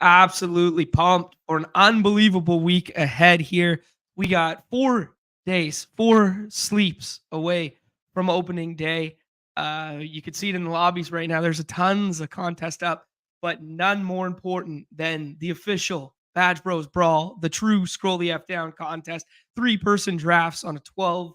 Absolutely pumped for an unbelievable week ahead here. We got 4 days, 4 sleeps away from opening day. You can see it in the lobbies right now. There's a tons of contest up, but none more important than the official Badge Bros Brawl, the true Scroll the F Down contest. 3-person drafts on a 12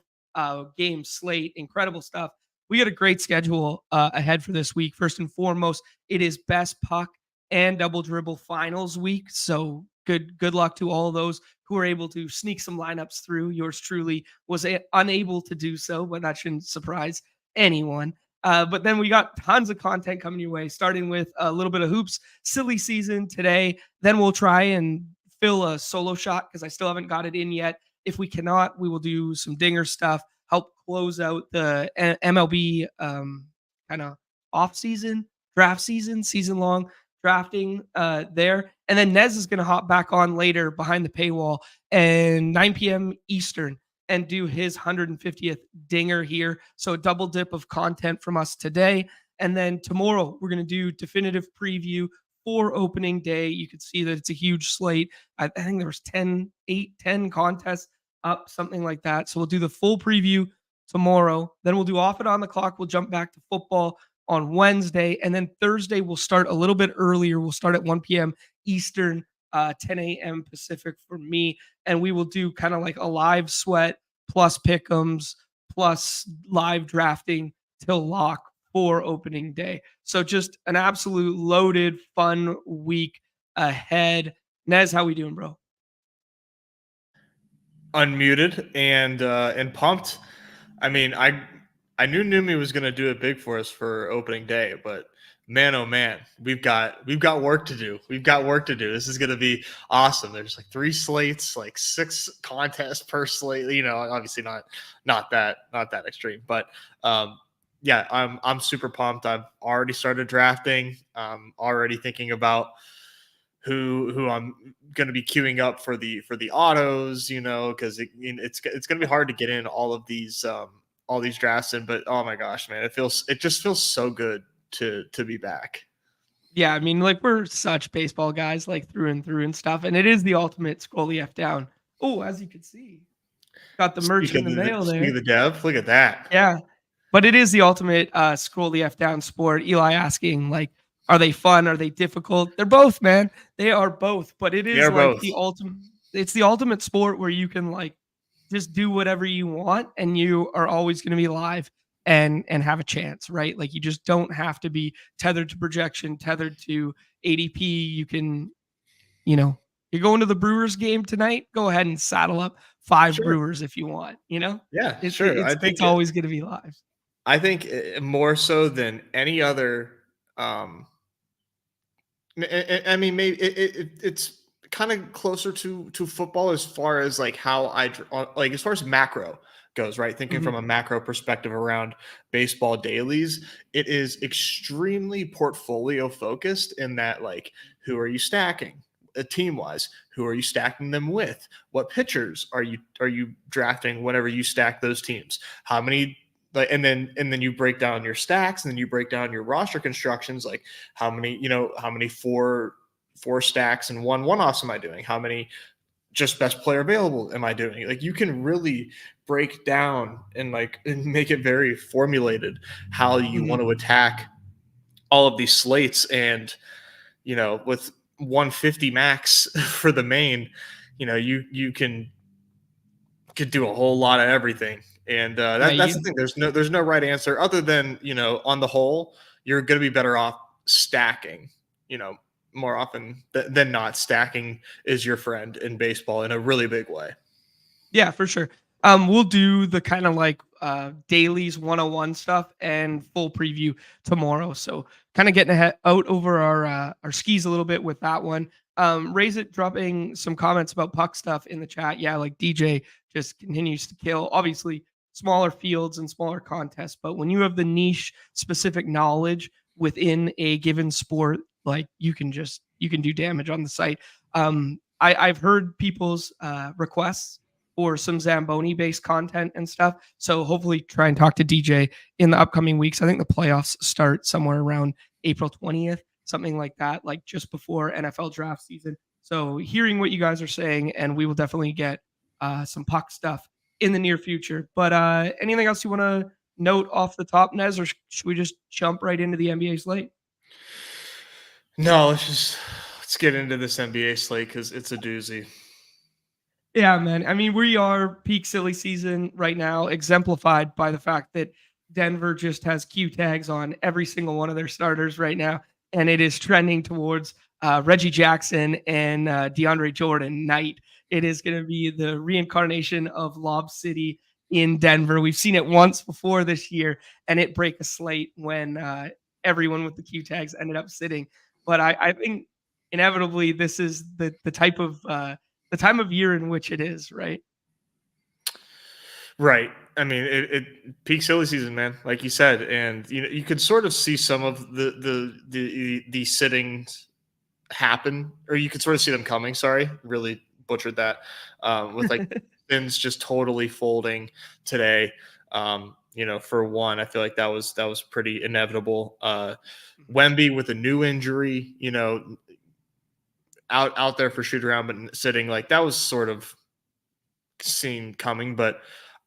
game slate. Incredible stuff. We got a great schedule ahead for this week. First and foremost, it is best puck and double dribble finals week. So good luck to all of those who are able to sneak some lineups through. Yours truly was unable to do so, but that shouldn't surprise anyone. But then we got tons of content coming your way, starting with a little bit of hoops, silly season today. Then we'll try and fill a solo shot because I still haven't got it in yet. If we cannot, we will do some dinger stuff, help close out the MLB kind of off season, draft season long drafting there. And then Nez is going to hop back on later behind the paywall and 9 p.m. Eastern and do his 150th dinger here. So a double dip of content from us today. And then tomorrow we're going to do definitive preview for opening day. You can see that it's a huge slate. I think there was 10 contests up, something like that. So we'll do the full preview tomorrow. Then we'll do off it on the clock. We'll jump back to football on Wednesday. And then Thursday, we'll start a little bit earlier. We'll start at 1 p.m. Eastern, 10 a.m. Pacific for me. And we will do kind of like a live sweat plus pick'ems plus live drafting till lock for opening day. So just an absolute loaded, fun week ahead. Nez, how we doing, bro? Unmuted and pumped. I mean, I knew Neumy was going to do it big for us for opening day, but man, oh man, we've got work to do. We've got work to do. This is going to be awesome. There's like 3 slates, like 6 contests per slate. You know, obviously not that extreme, but yeah, I'm super pumped. I've already started drafting. I'm already thinking about who I'm going to be queuing up for the autos, you know, because it's going to be hard to get in all these drafts in. But oh my gosh, man, it just feels so good to be back. Yeah, I mean, like we're such baseball guys, like through and stuff, and it is the ultimate scroll the F down. Oh, as you can see, got the merch in the mail there. The dev, look at that. Yeah, but it is the ultimate scroll the F down sport. Eli asking, like, are they fun? Are they difficult? They're both, man. They are both. But it is like the ultimate. It's the ultimate sport where you can like just do whatever you want, and you are always going to be live and have a chance, right? Like you just don't have to be tethered to projection, tethered to ADP. You can, you know, you're going to the Brewers game tonight. Go ahead and saddle up 5 Brewers if you want. You know, yeah, sure. I think it's always going to be live. I think more so than any other. I mean, maybe it's kind of closer to football as far as like how like as far as macro goes, right? Thinking from a macro perspective around baseball dailies, it is extremely portfolio focused in that, like, who are you stacking team wise? Who are you stacking them with? What pitchers are you drafting whenever you stack those teams? How many? Like, and then you break down your stacks, and then you break down your roster constructions. Like how many four stacks and one-offs am I doing? How many just best player available am I doing? Like you can really break down and make it very formulated how you want to attack all of these slates. And, you know, with 150 max for the main, you know, you could do a whole lot of everything. And that's the thing. There's no right answer other than, you know, on the whole, you're going to be better off stacking, you know, more often than not. Stacking is your friend in baseball in a really big way. Yeah, for sure. We'll do the kind of like dailies 101 stuff and full preview tomorrow. So kind of getting out over our skis a little bit with that one. Raise it dropping some comments about puck stuff in the chat. Yeah, like DJ just continues to kill. Obviously, smaller fields and smaller contests, but when you have the niche specific knowledge within a given sport, like you can do damage on the site. I've heard people's requests for some Zamboni based content and stuff. So hopefully try and talk to DJ in the upcoming weeks. I think the playoffs start somewhere around April 20th. something like that, like just before NFL draft season. So hearing what you guys are saying, and we will definitely get some puck stuff in the near future. But anything else you want to note off the top, Nez, or should we just jump right into the NBA slate? No, let's get into this NBA slate because it's a doozy. Yeah, man. I mean, we are peak silly season right now, exemplified by the fact that Denver just has Q tags on every single one of their starters right now, and it is trending towards Reggie Jackson and DeAndre Jordan night. It is going to be the reincarnation of Lob City in Denver. We've seen it once before this year, and it break a slate when everyone with the Q tags ended up sitting. But I think inevitably this is the type of the time of year in which it is, right? Right. I mean, it peak silly season, man, like you said, and you could sort of see some of the sittings happen, or you could sort of see them coming. Sorry, really butchered that. With like Spins just totally folding today. For one, I feel like that was pretty inevitable. Wemby with a new injury, out there for shoot around, but sitting, like that was sort of seen coming. But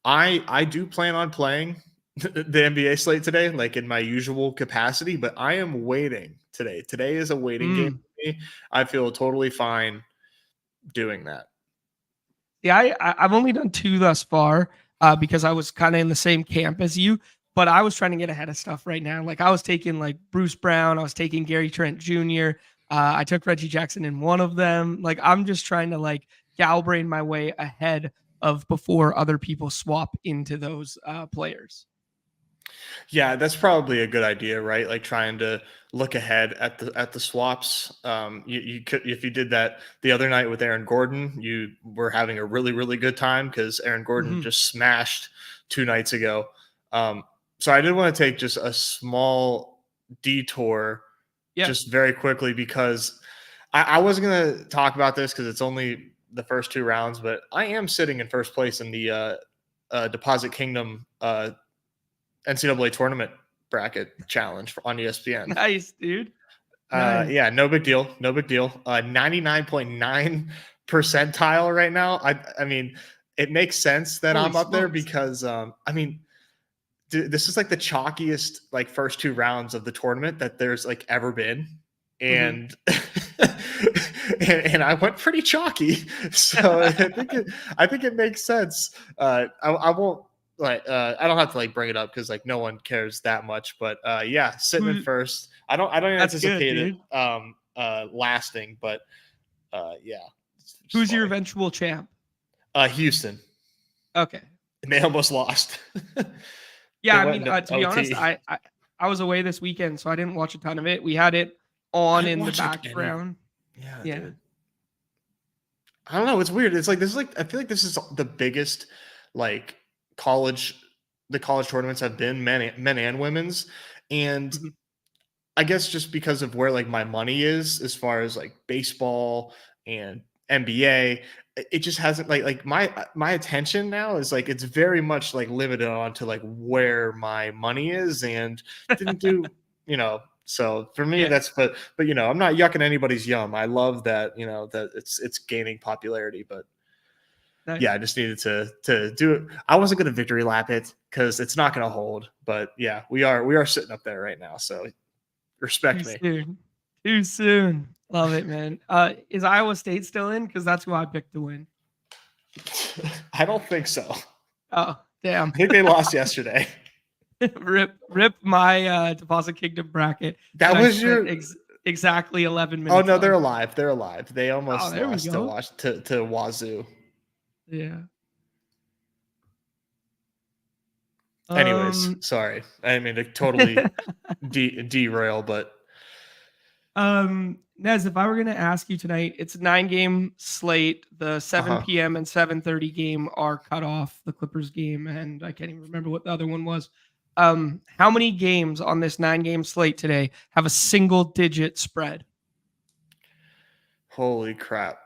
I do plan on playing the NBA slate today, like in my usual capacity, but I am waiting today. Today is a waiting game for me. I feel totally fine doing that. Yeah, I've only done 2 thus far because I was kind of in the same camp as you, but I was trying to get ahead of stuff right now. Like I was taking like Bruce Brown, I was taking Gary Trent Jr. I took Reggie Jackson in one of them. Like I'm just trying to like Galbrain my way ahead of before other people swap into those players. Yeah, that's probably a good idea, right? Like trying to look ahead at the swaps. You could, if you did that the other night with Aaron Gordon, you were having a really, really good time because Aaron Gordon just smashed 2 nights ago. So I did want to take just a small detour, just very quickly, because I wasn't going to talk about this because it's only the first 2 rounds, but I am sitting in first place in the Deposit Kingdom NCAA tournament bracket challenge on ESPN. Nice, dude. Nice. Yeah, no big deal. No big deal. 99.9 percentile right now. I mean, it makes sense that I'm up there because I mean, this is like the chalkiest like first 2 rounds of the tournament that there's like ever been. And and I went pretty chalky. So I think it makes sense. I won't I don't have to like bring it up because like no one cares that much, but yeah, sitting in first. I don't anticipate it lasting, but yeah. Who's your eventual champ? Houston. Okay. And they almost lost. Yeah, I mean, to be honest, I was away this weekend, so I didn't watch a ton of it. We had it on in the background. Yeah. Dude. I don't know. It's weird. It's like this is like I feel like this is the biggest like the college tournaments have been, men and women's, and I guess just because of where like my money is as far as like baseball and NBA, it just hasn't like my attention now is like it's very much like limited on to like where my money is, and didn't do so for me that's but I'm not yucking anybody's yum. I love that that it's gaining popularity, but yeah, I just needed to do it. I wasn't going to victory lap it because it's not going to hold. But yeah, we are sitting up there right now. So respect me. Too soon. Love it, man. Is Iowa State still in? Because that's who I picked to win. I don't think so. Oh, damn. I think they lost yesterday. Rip my Deposit Kingdom bracket. That was your exactly 11 minutes. Oh no, they're alive. They're alive. They almost lost to Wazoo. Yeah. Anyways, sorry. I didn't mean to totally derail, but Nez, if I were going to ask you tonight, it's a 9-game slate. The 7 p.m. and 7:30 game are cut off. The Clippers game, and I can't even remember what the other one was. How many games on this 9-game slate today have a single-digit spread? Holy crap.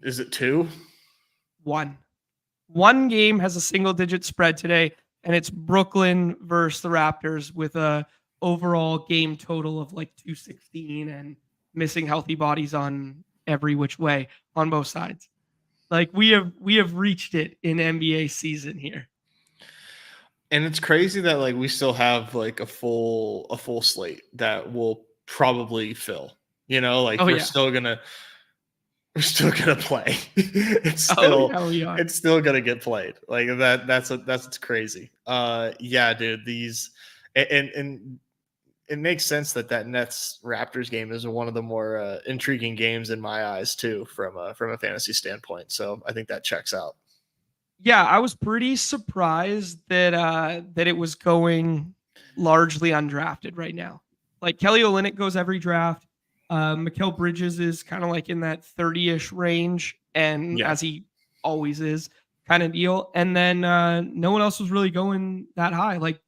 Is it 2? 1. 1 game has a single-digit spread today, and it's Brooklyn versus the Raptors with a overall game total of like 216 and missing healthy bodies on every which way on both sides. Like we have reached it in NBA season here. And it's crazy that like we still have like a full slate that will probably fill. You know, like Oh yeah. we're still gonna play. Oh yeah, we are. It's still gonna get played. Like that's crazy. Yeah, dude. These and it makes sense that Nets Raptors game is one of the more intriguing games in my eyes too, from a fantasy standpoint. So I think that checks out. Yeah, I was pretty surprised that it was going largely undrafted right now. Like Kelly Olynyk goes every draft. Mikal Bridges is kind of like in that 30-ish range, and Yeah, as he always is, kind of deal. And then no one else was really going that high. Like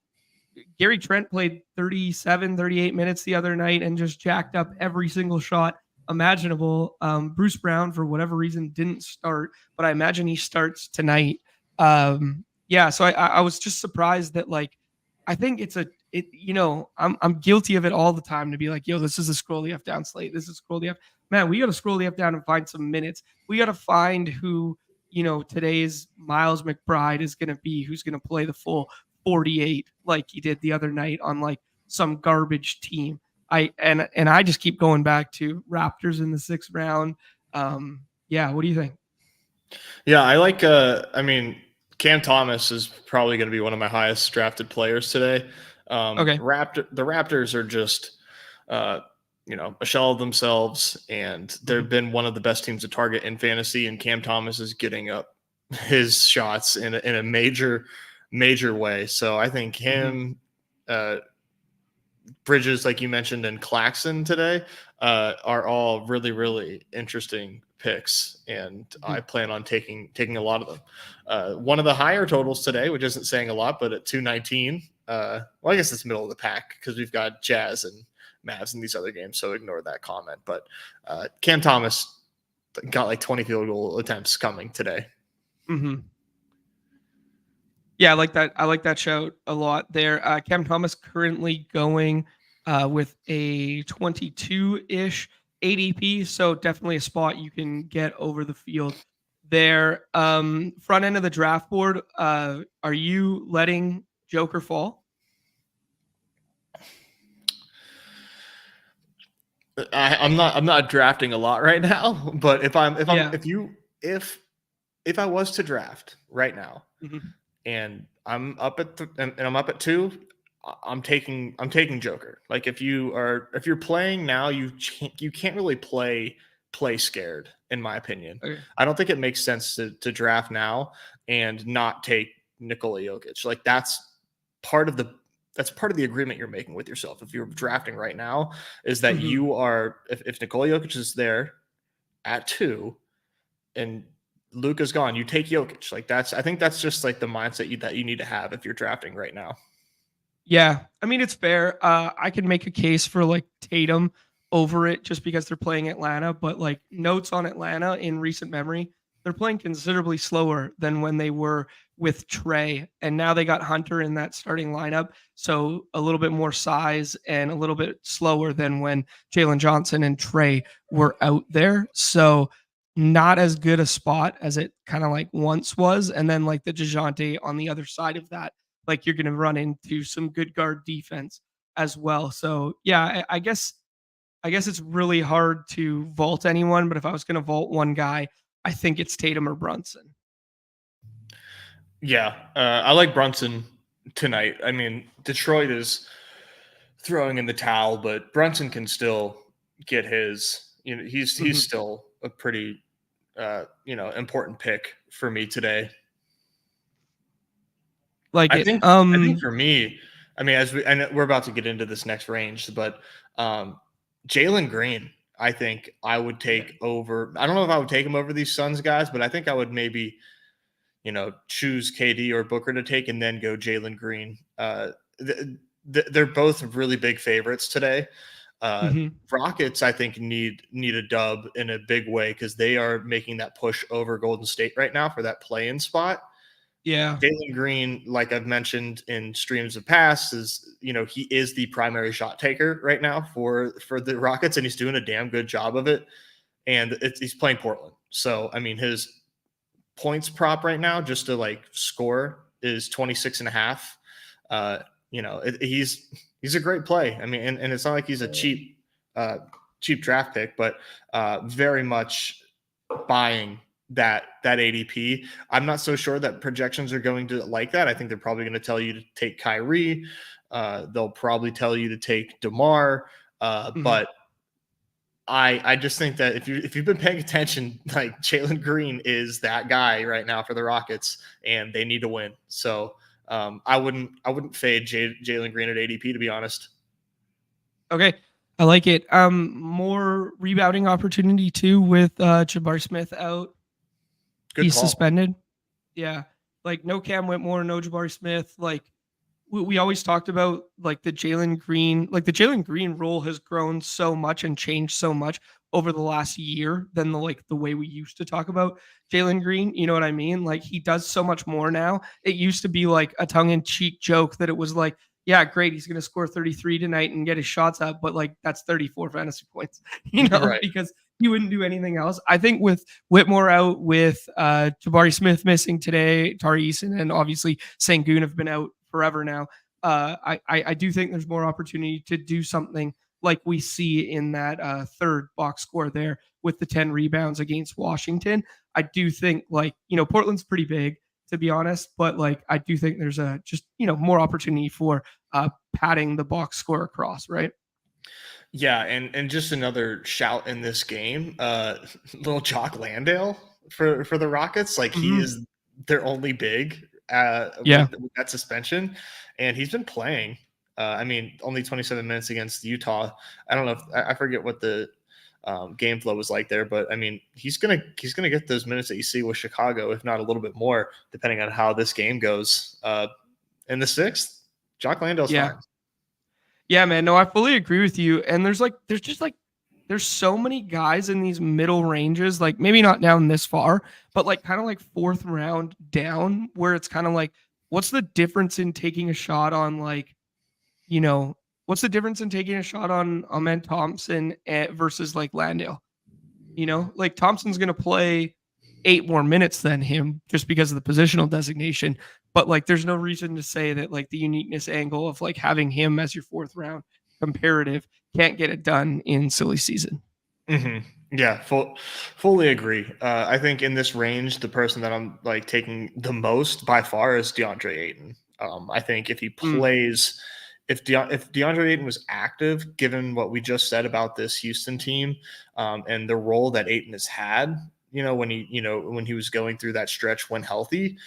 Gary Trent played 37, 38 minutes the other night and just jacked up every single shot imaginable. Bruce Brown, for whatever reason, didn't start, but I imagine he starts tonight. Yeah, so I was just surprised that like I think I'm guilty of it all the time to be like, yo, this is a scroll the F down slate. This is scroll the F. Man, we got to scroll the F down and find some minutes. We got to find who today's Miles McBride is going to be, who's going to play the full 48 like he did the other night on like some garbage team. I just keep going back to Raptors in the 6th round. Yeah, what do you think? yeah. I like. I mean, Cam Thomas is probably going to be one of my highest drafted players today. Okay. The Raptors are just, a shell of themselves, and they've been one of the best teams to target in fantasy. And Cam Thomas is getting up his shots in a major way. So I think Mm-hmm. him, Bridges, like you mentioned, and Claxton today are all really, really interesting picks, and Mm-hmm. I plan on taking a lot of them. One of the higher totals today, which isn't saying a lot, but at 219. Well, I guess it's middle of the pack because we've got Jazz and Mavs in these other games, so ignore that comment. But Cam Thomas got like 20 field goal attempts coming today. Mm-hmm. Yeah, I like that. I like that shout a lot there. Cam Thomas currently going with a 22-ish ADP, so definitely a spot you can get over the field there. Front end of the draft board, are you letting Joker fall? I'm not drafting a lot right now, but Yeah. if I was to draft right now Mhm. and I'm up at 2, I'm taking Joker. Like if you're playing now, you can't really play scared, in my opinion. Okay. I don't think it makes sense to draft now and not take Nikola Jokic. Like that's part of the agreement you're making with yourself. If you're drafting right now, is that Mhm. you are if Nikola Jokic is there at 2 and Luka's gone, you take Jokic. Like I think that's just like the mindset that you need to have if you're drafting right now. Yeah, I mean it's fair. I can make a case for like Tatum over it just because they're playing Atlanta, but like notes on Atlanta in recent memory, they're playing considerably slower than when they were with Trey, and now they got Hunter in that starting lineup, so a little bit more size and a little bit slower than when Jalen Johnson and Trey were out there. So not as good a spot as it kind of like once was, and then like the Dejounte on the other side of that like you're going to run into some good guard defense as well. So yeah, I guess it's really hard to vault anyone, but if I was going to vault one guy, I think it's Tatum or Brunson. Yeah, I like Brunson tonight. I mean, Detroit is throwing in the towel, but Brunson can still get his. He's Mhm. still a pretty important pick for me today. Like I it. think I think for me, I mean, and we're about to get into this next range, but Jalen Green, I think I would take over. I don't know if I would take him over these Suns guys, but I think I would maybe choose KD or Booker to take and then go Jalen Green. They're both really big favorites today. Mhm. Rockets, I think, need a dub in a big way because they are making that push over Golden State right now for that play-in spot. Yeah. Jalen Green, like I've mentioned in streams of past, is he is the primary shot taker right now for the Rockets, and he's doing a damn good job of it. And he's playing Portland, so I mean his points prop right now just to like score is 26.5. He's a great play. I mean, and it's not like he's a cheap draft pick, but very much buying that ADP. I'm not so sure that projections are going to like that. I think they're probably going to tell you to take Kyrie. They'll probably tell you to take DeMar. But I just think that if you've been paying attention, like Jalen Green is that guy right now for the Rockets, and they need to win. So I wouldn't fade Jalen Green at ADP, to be honest. Okay. I like it. More rebounding opportunity too with Jabari Smith out. Good He's call. suspended. Yeah. Like no Cam Whitmore, no Jabari Smith. Like we always talked about like the Jalen Green role has grown so much and changed so much over the last year than the way we used to talk about Jalen Green. You know what I mean? Like he does so much more now. It used to be like a tongue-in-cheek joke that it was like, yeah, great, he's gonna score 33 tonight and get his shots up, but like that's 34 fantasy points, Right. because he wouldn't do anything else. I think with Whitmore out, with Jabari Smith missing today, Tari Eason, and obviously Sengun have been out forever now. I do think there's more opportunity to do something like we see in that third box score there with the 10 rebounds against Washington. I do think Portland's pretty big, to be honest, but like I do think there's more opportunity for padding the box score across, right? Yeah, and just another shout in this game, little Jock Landale for the Rockets. Like he is their only big with that suspension, and he's been playing. I mean, only 27 minutes against Utah. I don't know if I forget what the game flow was like there, but I mean, he's gonna get those minutes that you see with Chicago, if not a little bit more, depending on how this game goes. In the sixth, Jock Landale's fine. Yeah, man. No, I fully agree with you. And there's so many guys in these middle ranges, like maybe not down this far, but like kind of like fourth round down, where it's kind of like, what's the difference in taking a shot on what's the difference in taking a shot on Amen Thompson versus like Landale? Like Thompson's going to play 8 more minutes than him just because of the positional designation. But like, there's no reason to say that like the uniqueness angle of like having him as your fourth round comparative can't get it done in silly season. Mm-hmm. Yeah, fully agree. I think in this range, the person that I'm like taking the most by far is DeAndre Ayton. I think if he plays, if DeAndre Ayton was active, given what we just said about this Houston team and the role that Ayton has had, when he was going through that stretch when healthy,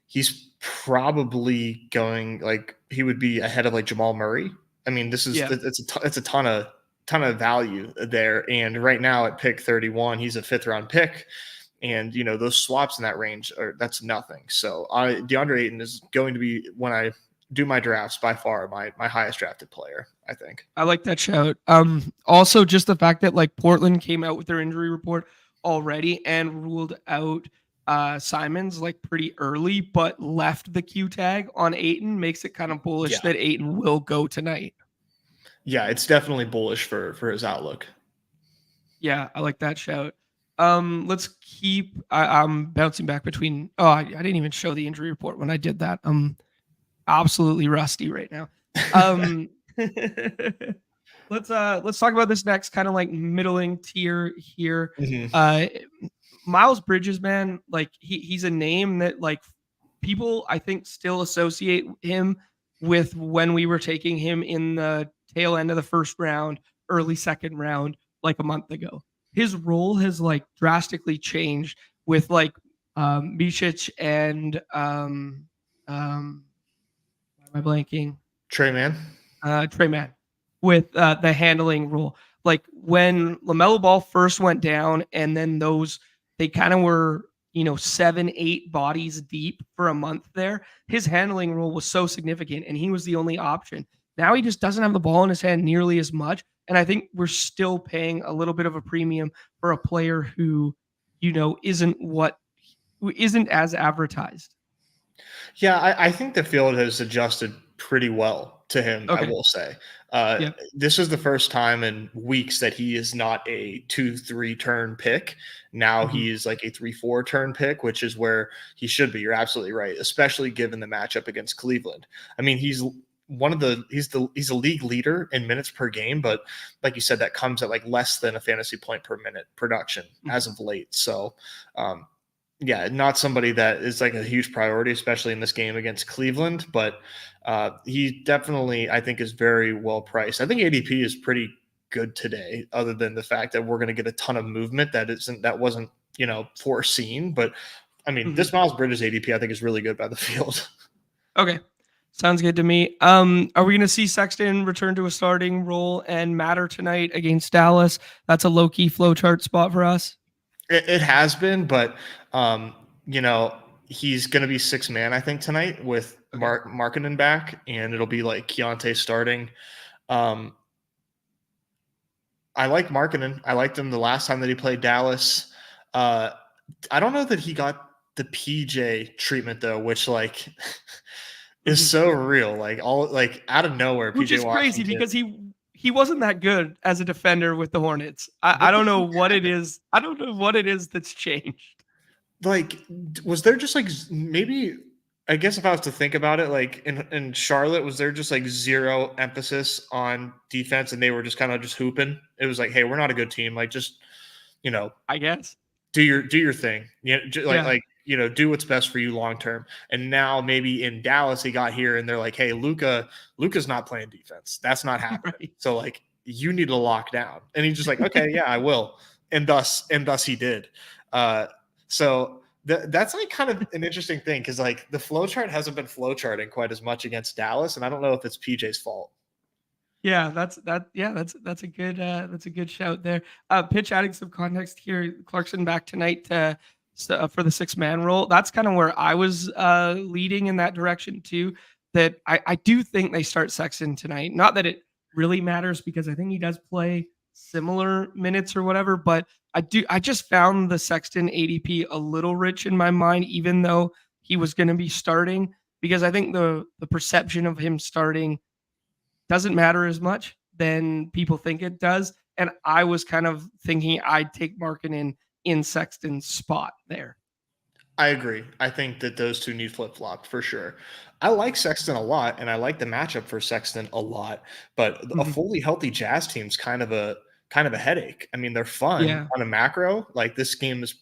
he's probably going like he would be ahead of like Jamal Murray. I mean, it's a ton of value there. And right now at pick 31, he's a 5th round pick. And, those swaps in that range that's nothing. So DeAndre Ayton is going to be, when I do my drafts, by far my highest drafted player, I think. I like that shout. Also just the fact that like Portland came out with their injury report already and ruled out Simons like pretty early, but left the Q tag on Ayton makes it kind of bullish that Ayton will go tonight. Yeah, it's definitely bullish for his outlook. Yeah, I like that shout. Let's keep. I'm bouncing back between. Oh, I didn't even show the injury report when I did that. I'm absolutely rusty right now. Let's talk about this next kind of like middling tier here. Miles Bridges, man, like he's a name that like people I think still associate him with when we were taking him in the tail end of the first round, early second round, like a month ago. His role has like drastically changed with like Micic and why am I blanking? Trey Man With the handling rule. Like when LaMelo Ball first went down, and then they kind of were 7-8 bodies deep for a month there. His handling role was so significant, and he was the only option. Now he just doesn't have the ball in his hand nearly as much, and I think we're still paying a little bit of a premium for a player who isn't as advertised. Yeah, I think the field has adjusted pretty well to him, I Okay. will say. Yep. This is the first time in weeks that he is not a 2-3 turn pick. Now Mhm. he is like a 3-4 turn pick, which is where he should be. You're absolutely right, especially given the matchup against Cleveland. I mean, he's a league leader in minutes per game, but like you said, that comes at like less than a fantasy point per minute production as Mhm. of late. So um, yeah, not somebody that is like a huge priority, especially in this game against Cleveland. But he definitely, I think, is very well priced. I think ADP is pretty good today, other than the fact that we're going to get a ton of movement that wasn't foreseen. But I mean, Mhm. this Miles Bridges ADP, I think, is really good by the field. Okay. Sounds good to me. Are we going to see Sexton return to a starting role and matter tonight against Dallas? That's a low key flowchart spot for us. It has been, but um, you know, he's going to be 6 man, I think, tonight with Okay. Markkinen back, and it'll be like Keontae starting. Um, I like Markkinen. I liked him the last time that he played Dallas. Uh, I don't know that he got the PJ treatment though, which like is Mhm. so real. Like all like out of nowhere, Which PJ is crazy Washington. because he wasn't that good as a defender with the Hornets. I What the don't know fuck what it happened? is. I don't know what it is that's changed. Like, was there just like maybe? I guess if I was to think about it, like in Charlotte, was there just like zero emphasis on defense, and they were just kind of just hooping? It was like, hey, we're not a good team. Like, just you know, I guess. do your thing. Yeah, Yeah. do what's best for you long term. And now maybe in Dallas, he got here and they're like, hey, Luka's not playing defense. That's not happening. Right. So like you need to lock down. And he's just like, okay, yeah, I will. And thus he did. So that's like kind of an interesting thing because like the flow chart hasn't been flow charting quite as much against Dallas, and I don't know if it's PJ's fault. Yeah, that's a good shout there. Pitch adding some context here. Clarkson back tonight for the 6 man role. That's kind of where I was leading in that direction too. That I do think they start Sexton tonight. Not that it really matters because I think he does play similar minutes or whatever, but I just found the Sexton ADP a little rich in my mind, even though he was going to be starting, because I think the perception of him starting doesn't matter as much than people think it does. And I was kind of thinking I'd take Markkinen in Sexton's spot there. I agree. I think that those two need flip flopped for sure. I like Sexton a lot, and I like the matchup for Sexton a lot. But a Mhm. fully healthy Jazz team's kind of a headache. I mean, they're fun Yeah. on a macro. Like this game is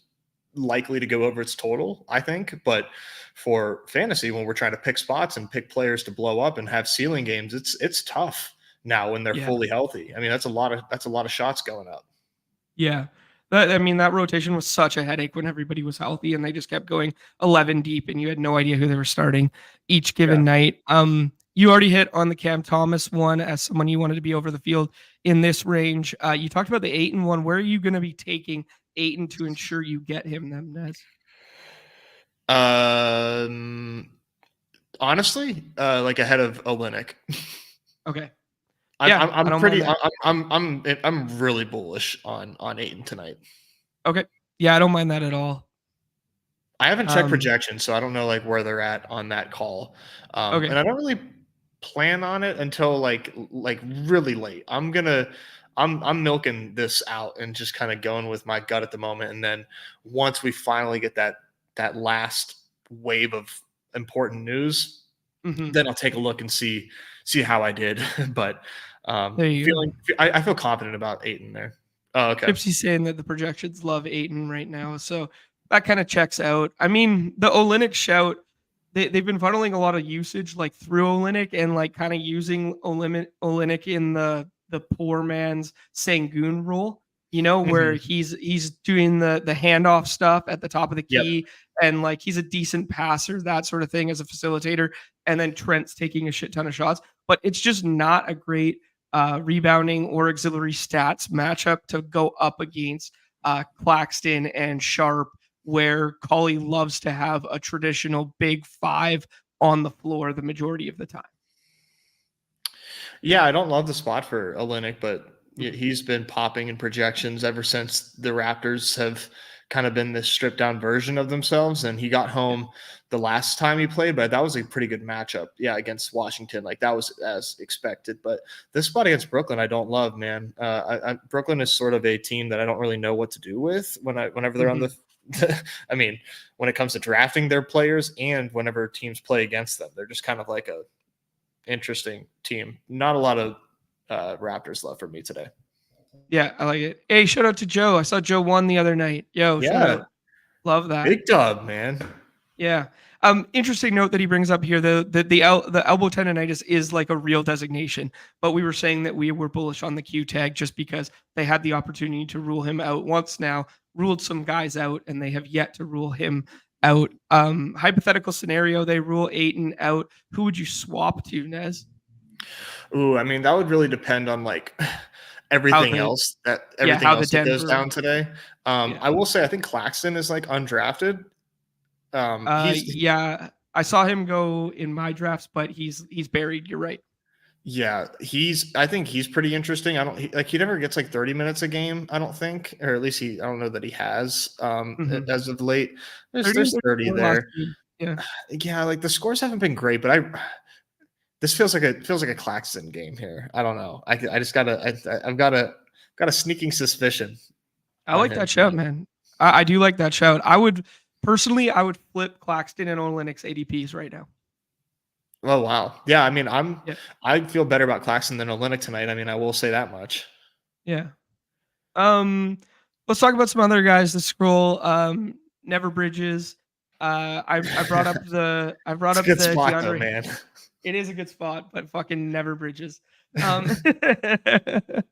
likely to go over its total, I think. But for fantasy, when we're trying to pick spots and pick players to blow up and have ceiling games, it's tough now when they're Yeah. fully healthy. I mean, that's a lot of shots going up. Yeah. I mean, that rotation was such a headache when everybody was healthy and they just kept going 11 deep and you had no idea who they were starting each Yeah. given night. You already hit on the Cam Thomas one as someone you wanted to be over the field in this range. You talked about the Aiton one. Where are you going to be taking Aiton to ensure you get him, then, Nez? Um, Honestly, like ahead of Olenek. Okay. I'm Yeah, I'm I I'm don't mind pretty that. I'm really bullish on Aiton tonight. Okay. Yeah, I don't mind that at all. I haven't checked Um, projections, so I don't know like where they're at on that call. okay. And I don't really plan on it until like really late. I'm milking this out and just kind of going with my gut at the moment. And then once we finally get that last wave of important news, Mhm. then I'll take a look and see how I did. But There you go. I feel confident about Aiton there. Oh, okay. Gypsy's saying that the projections love Aiton right now, so that kind of checks out. I mean, the Olynyk shout, they've been funneling a lot of usage like through Olynyk and like kind of using Olynyk in the poor man's Sangoon role, where Mhm. he's doing the handoff stuff at the top of the Yep. key and like he's a decent passer, that sort of thing as a facilitator, and then Trent's taking a shit ton of shots, but it's just not a great rebounding or auxiliary stats matchup to go up against Claxton and Sharp, where Collie loves to have a traditional big five on the floor the majority of the time. Yeah, I don't love the spot for Olenek, but Mhm. he's been popping in projections ever since the Raptors have kind of been this stripped down version of themselves. And he got home the last time he played, but that was a pretty good matchup. Yeah, against Washington. Like that was as expected. But this spot against Brooklyn, I don't love, man. Brooklyn is sort of a team that I don't really know what to do with whenever they're on the I mean, when it comes to drafting their players and whenever teams play against them, they're just kind of like a interesting team. Not a lot of Raptors love for me today. Yeah, I like it. Hey, shout out to Joe. I saw Joe won the other night. Yo, shout Yeah, out. Love that. big dub, man. Yeah. Interesting note that he brings up here. The elbow tendonitis is like a real designation, but we were saying that we were bullish on the Q tag just because they had the opportunity to rule him out once now, ruled some guys out, and they have yet to rule him out. Hypothetical scenario, they rule Ayton out. Who would you swap to, Nez? Ooh, I mean, that would really depend on like everything else that goes down today. I will say I think Claxton is like undrafted. Yeah, I saw him go in my drafts, but he's buried. You're right. Yeah, I think he's pretty interesting. He never gets like 30 minutes a game, I don't think, or at least I don't know that he has as of late. There's 30 there. Yeah. Yeah, like the scores haven't been great, but this feels like a Claxton game here. I don't know. I've got a sneaking suspicion. I like that shout, man. I do like that shout. I would flip Claxton and Olynyk's ADPs right now. Oh wow. Yeah, I mean, I feel better about Claxton than Olynyk tonight. I mean, I will say that much. Yeah. Let's talk about some other guys to scroll. Never Bridges. I brought up the spot, DeAndre. Though, man. It is a good spot, but fucking Never Bridges.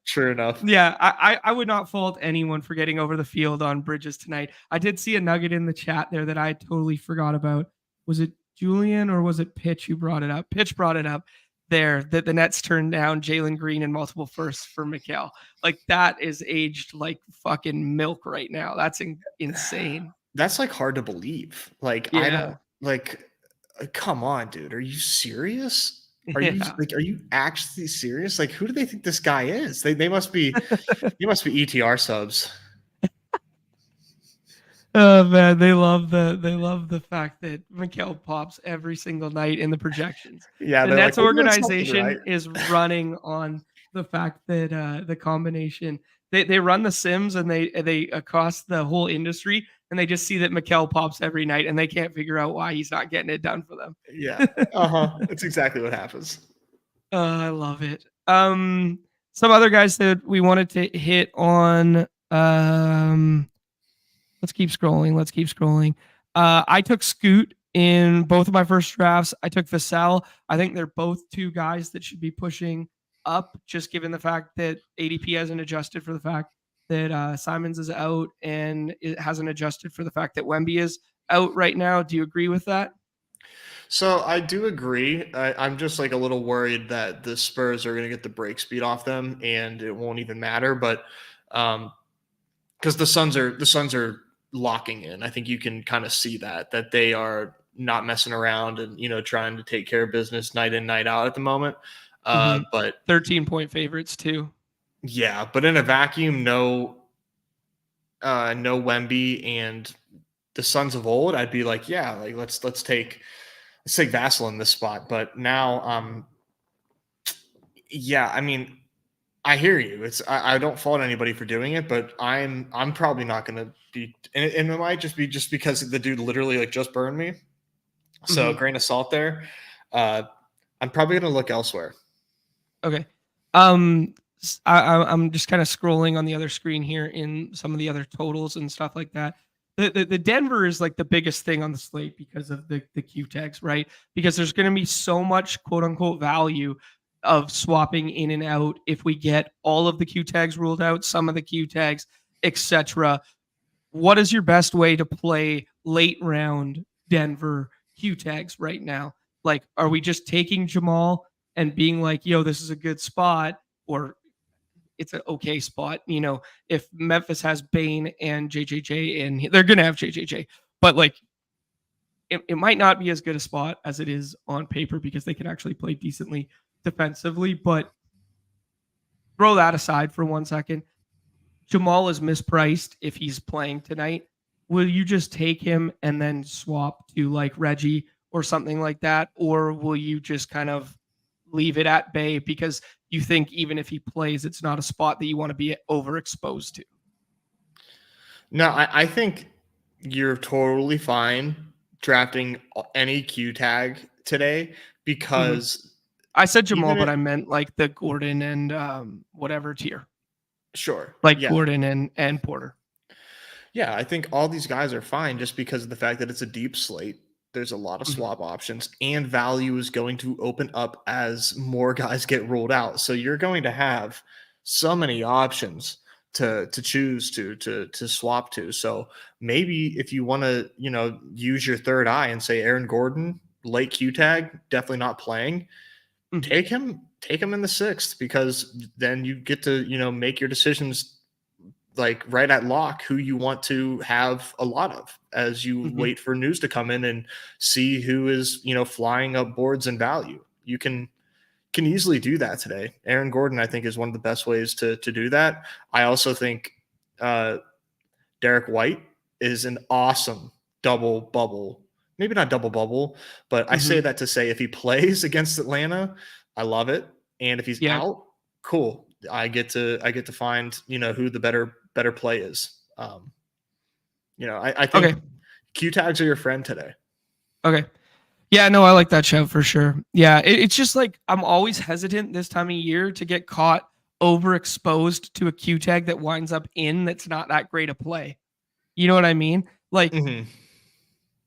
True enough. Yeah, I would not fault anyone for getting over the field on Bridges tonight. I did see a nugget in the chat there that I totally forgot about. Was it Julian or was it Pitch who brought it up? Pitch brought it up there that the Nets turned down Jalen Green and multiple firsts for Mikal. Like that is aged like fucking milk right now. That's insane. That's like hard to believe. Like I don't like. Come on, dude. Are you serious? Are you actually serious? Like, who do they think this guy is? They must be he must be ETR subs. Oh man, they love the fact that Mikal pops every single night in the projections. Yeah, the Nets organization is running on the fact that the combination they run the Sims and they across the whole industry and they just see that Mikal pops every night and they can't figure out why he's not getting it done for them. Yeah, That's exactly what happens. I love it. Some other guys that we wanted to hit on. Let's keep scrolling. I took Scoot in both of my first drafts. I took Vassell. I think they're both two guys that should be pushing up, just given the fact that ADP hasn't adjusted for the fact that Simons is out and it hasn't adjusted for the fact that Wemby is out right now. Do you agree with that? So I do agree. I'm just like a little worried that the Spurs are going to get the break speed off them and it won't even matter. But because the Suns are locking in. I think you can kind of see that they are not messing around and, trying to take care of business night in, night out at the moment. But 13-point favorites too. Yeah. But in a vacuum, no Wemby and the Suns of old, I'd be like, yeah, like let's take Vassell in this spot. But now, yeah, I mean, I hear you. I don't fault anybody for doing it, but I'm probably not going to be, and it might just be just because the dude literally like just burned me. So grain of salt there. I'm probably going to look elsewhere. Okay. I'm just kind of scrolling on the other screen here in some of the other totals and stuff like that. The Denver is like the biggest thing on the slate because of the Q tags, right? Because there's going to be so much quote unquote value of swapping in and out if we get all of the Q tags ruled out, some of the Q tags, etc. What is your best way to play late round Denver Q tags right now? Like, are we just taking Jamal and being like, yo, this is a good spot, or it's an okay spot? If Memphis has Bane and JJJ, and they're going to have JJJ, but like, it might not be as good a spot as it is on paper because they can actually play decently defensively. But throw that aside for 1 second. Jamal is mispriced if he's playing tonight. will you just take him and then swap to like Reggie or something like that? Or will you just kind of leave it at bay because you think even if he plays, it's not a spot that you want to be overexposed to? No, I think you're totally fine drafting any Q tag today Mhm. because I said Jamal, even but it, I meant like the Gordon and whatever tier, sure, like yeah. Gordon and Porter. Yeah, I think all these guys are fine just because of the fact that it's a deep slate. There's a lot of Mhm. swap options, and value is going to open up as more guys get ruled out. So you're going to have so many options to choose to swap to. So maybe if you want to, use your third eye and say Aaron Gordon, late Q tag, definitely not playing, Mhm. take him in the sixth because then you get to, make your decisions like right at lock who you want to have a lot of as you Mhm. wait for news to come in and see who is flying up boards in value. You can easily do that today. Aaron Gordon, I think, is one of the best ways to do that. I also think uh, Derek White is an awesome double bubble. Maybe not double bubble, but I say Mhm. that to say if he plays against Atlanta, I love it. And if he's Yeah. out, cool. I get to find, who the better play is. I think Okay. Q tags are your friend today. Okay. Yeah, no, I like that show for sure. Yeah, it's just like I'm always hesitant this time of year to get caught overexposed to a Q tag that winds up in that's not that great a play. You know what I mean? Mhm.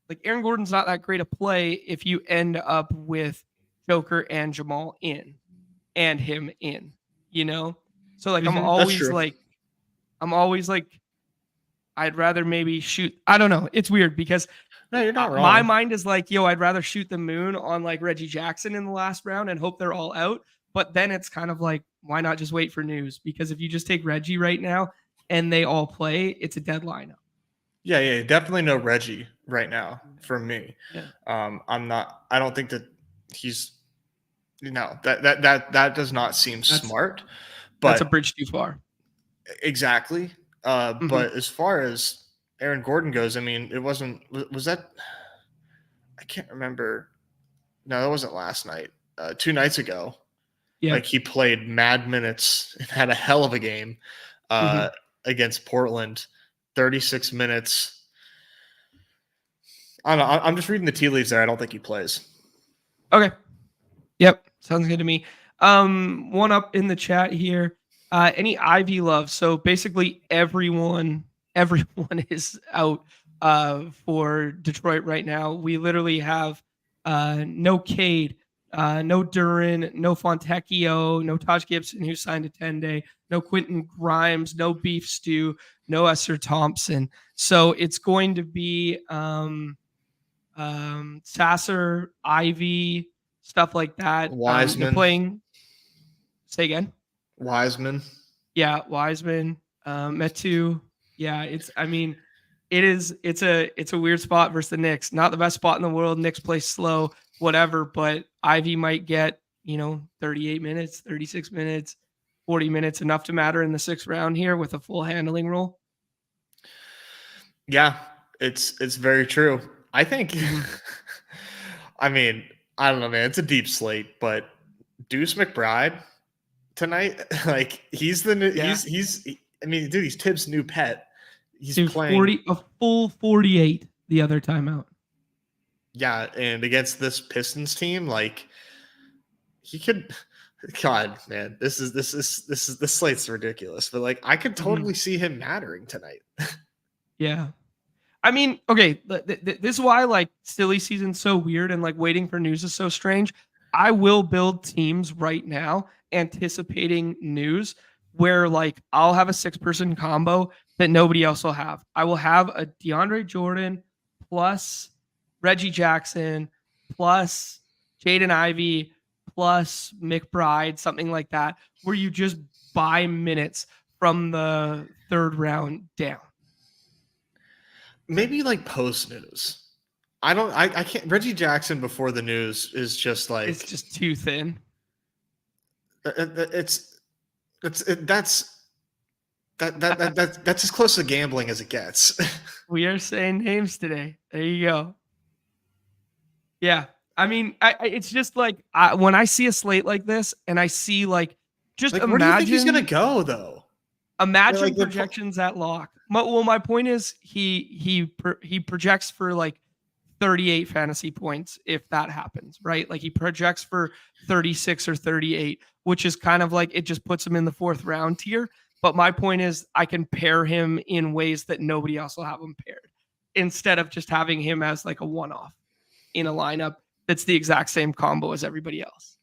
Like Aaron Gordon's not that great a play if you end up with Joker and Jamal in and him in, you know? So like That's true. I'm always like I'd rather maybe shoot. I don't know. It's weird because No, you're not my wrong. mind is like, yo, I'd rather shoot the moon on like Reggie Jackson in the last round and hope they're all out. But then it's kind of like, why not just wait for news? Because if you just take Reggie right now and they all play, it's a dead lineup. Yeah, yeah, definitely no Reggie right now for me. Yeah. I'm not. I don't think that he's. No, that does not seem That's smart. that's a But bridge too far. exactly. Hmm. But as far as Aaron Gordon goes, I mean, it wasn't. Was that? I can't remember. No, that wasn't last night. 2 nights ago, Yeah. like he played mad minutes and had a hell of a game Hmm. uh, against Portland. 36 minutes. I don't know. I'm just reading the tea leaves there. I don't think he plays. Okay. Yep. Sounds good to me. One up in the chat here. Any Ivy love? So basically everyone is out for Detroit right now. We literally have no Cade, no Duran, no Fontecchio, no Taj Gibson who signed a 10-day, no Quentin Grimes, no Beef Stew, no Esther Thompson. So it's going to be Sasser, Ivy, stuff like that. They're Wiseman, playing. Say again. Wiseman. Yeah, Wiseman, Metu. Yeah, it's. I mean, it is. It's a weird spot versus the Knicks. Not the best spot in the world. Knicks play slow, whatever. But Ivy might get 38 minutes, 36 minutes, 40 minutes, enough to matter in the sixth round here with a full handling role. Yeah, it's very true. I think. Mhm. I mean, I don't know, man. It's a deep slate, but Deuce McBride tonight, like Yeah, I mean, dude, he's Tibbs' new pet. He's dude, playing, a full 48 the other timeout. yeah, and against this Pistons team, like he could. God, man, this slate's ridiculous. But like, I could Mhm. totally see him mattering tonight. Yeah. I mean, okay, this is why like silly season's so weird and like waiting for news is so strange. I will build teams right now anticipating news where like I'll have a six-person combo that nobody else will have. I will have a DeAndre Jordan plus Reggie Jackson plus Jaden Ivey plus McBride, something like that, where you just buy minutes from the third round down. Maybe like post news. I don't. I can't. Reggie Jackson before the news is just It's like just too thin. it's that's That's as close to gambling as it gets. We are saying names today. There you go. Yeah. I mean, it's just like when I see a slate like this and I see like, just Like, where do you think he's gonna imagine go though? imagine Like projections at lock. My point is he projects for like 38 fantasy points if that happens, right? Like he projects for 36 or 38, which is kind of like it just puts him in the fourth round tier. But my point is I can pair him in ways that nobody else will have him paired instead of just having him as like a one-off in a lineup that's the exact same combo as everybody else.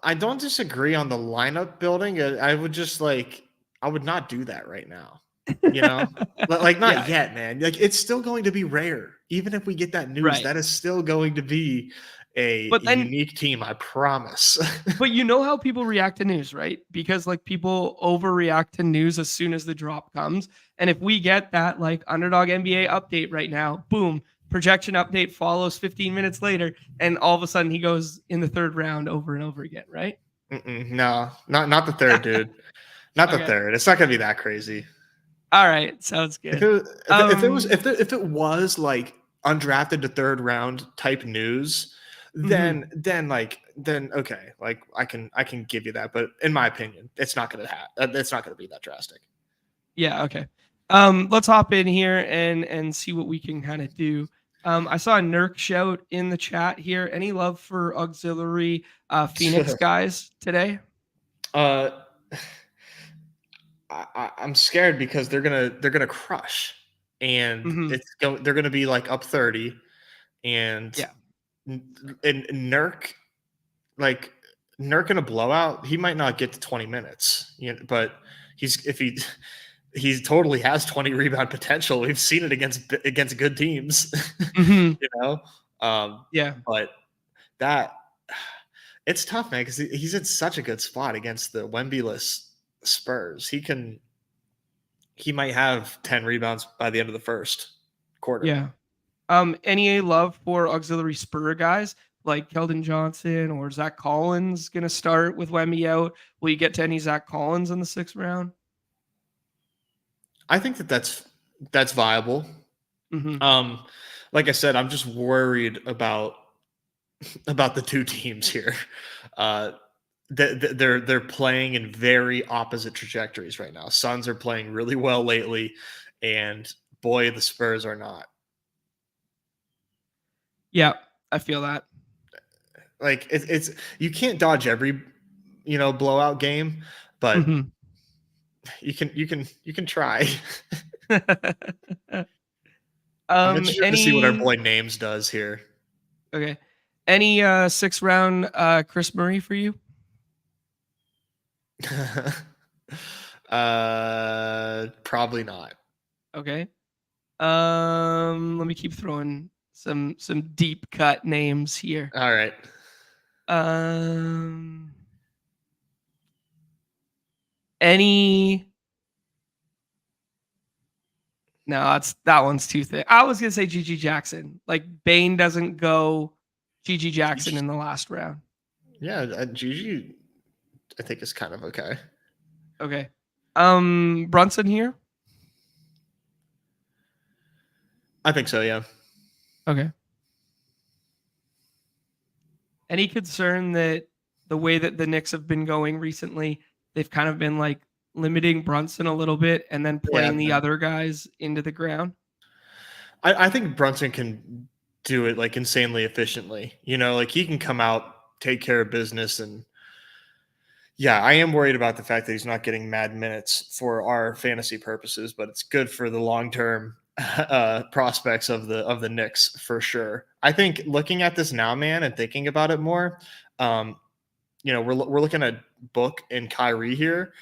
I don't disagree on the lineup building. I would just like I would not do that right now. You know, like not Yeah, yet, man. Like it's still going to be rare. Even if we get that news, right. that is still going to be a But then unique team. I promise. But you know how people react to news, right? Because like people overreact to news as soon as the drop comes. And if we get that like underdog NBA update right now, boom, projection update follows 15 minutes later, and all of a sudden he goes in the third round over and over again, right? No, not the third, dude. Not the Okay. third. It's not gonna be that crazy. All right. Sounds If good. it, Um, if it was like undrafted to third round type news, mhm. then okay, like I can give you that, but in my opinion, it's not gonna it's not gonna be that drastic. Yeah, okay. Let's hop in here and see what we can kind of do. I saw a Nurk shout in the chat here. Any love for auxiliary Phoenix guys today? uh, I'm scared because they're gonna crush, and Hmm. they're gonna be like up 30, and Yeah. and Nurk like Nurk in a blowout, he might not get to 20 minutes, but he's if he he totally has 20 rebound potential. We've seen it against good teams, Hmm. you know. Yeah. But that it's tough, man, because he's in such a good spot against the Wemby-less Spurs. He might have 10 rebounds by the end of the first quarter. Yeah. Any love for auxiliary spur guys like Keldon Johnson or Zach Collins gonna start with Wemby out? Will you get to any Zach Collins in the sixth round? I think that's viable. Hmm. Um, like I said, I'm just worried about the two teams here. Uh, they're playing in very opposite trajectories right now. Suns are playing really well lately, and boy, the Spurs are not. Yeah, I feel that. Like it's you can't dodge every blowout game, but Hmm. you can try. I'm interested to see what our Any boy Names does here. Okay. Any sixth round Chris Murray for you? Probably not. Okay. Let me keep throwing some deep cut names here. All right. Um any No, that one's too thick. I was gonna say GG Jackson. Like Bane doesn't go GG Jackson in the last round. Yeah, Gigi, I think is kind of okay. Okay. Brunson here. I think so. Yeah. Okay. Any concern that the way that the Knicks have been going recently, they've kind of been like limiting Brunson a little bit and then Yeah. playing the other guys into the ground? I think Brunson can do it like insanely efficiently. Like he can come out, take care of business, and yeah, I am worried about the fact that he's not getting mad minutes for our fantasy purposes, but it's good for the long term prospects of the Knicks for sure. I think looking at this now, man, and thinking about it more, um, we're looking at Book and Kyrie here.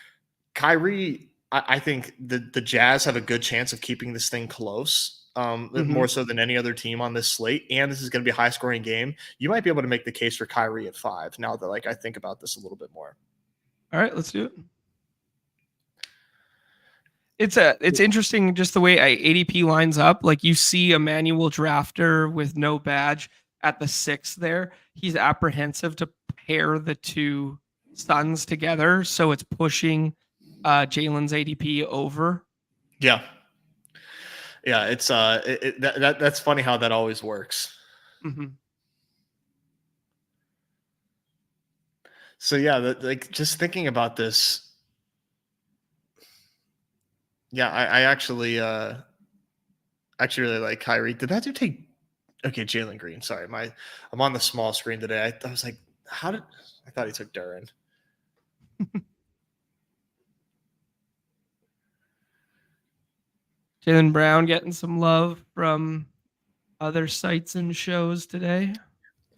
Kyrie, I think the Jazz have a good chance of keeping this thing close, Mm-hmm. more so than any other team on this slate. And this is going to be a high scoring game. You might be able to make the case for Kyrie at 5 now that I think about this a little bit more. All right, let's do it. It's interesting just the way ADP lines up. Like you see a manual drafter with no badge at the 6th there. He's apprehensive to pair the two Suns together, so it's pushing Jalen's ADP over. Yeah. Yeah, it's that's funny how that always works. Mm-hmm. So yeah, like just thinking about this. Yeah, I actually really like Kyrie. Did that dude take? Okay, Jalen Green. Sorry, I'm on the small screen today. I was like, how did I thought he took Duran? Jaylen Brown getting some love from other sites and shows today.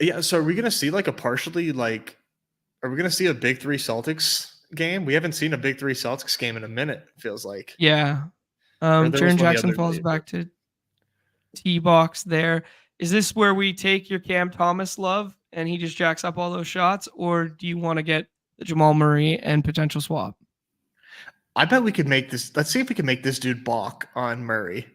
Yeah. So are we gonna see like a partially like? Are we gonna see a Big Three Celtics game? We haven't seen a Big Three Celtics game in a minute. It feels like. Yeah. Or there was Jaren one the Jackson other falls day. back to T-box there. Is this where we take your Cam Thomas love and he just jacks up all those shots, or do you want to get the Jamal Murray and potential swap? I bet we could make this. Let's see if we can make this dude balk on Murray.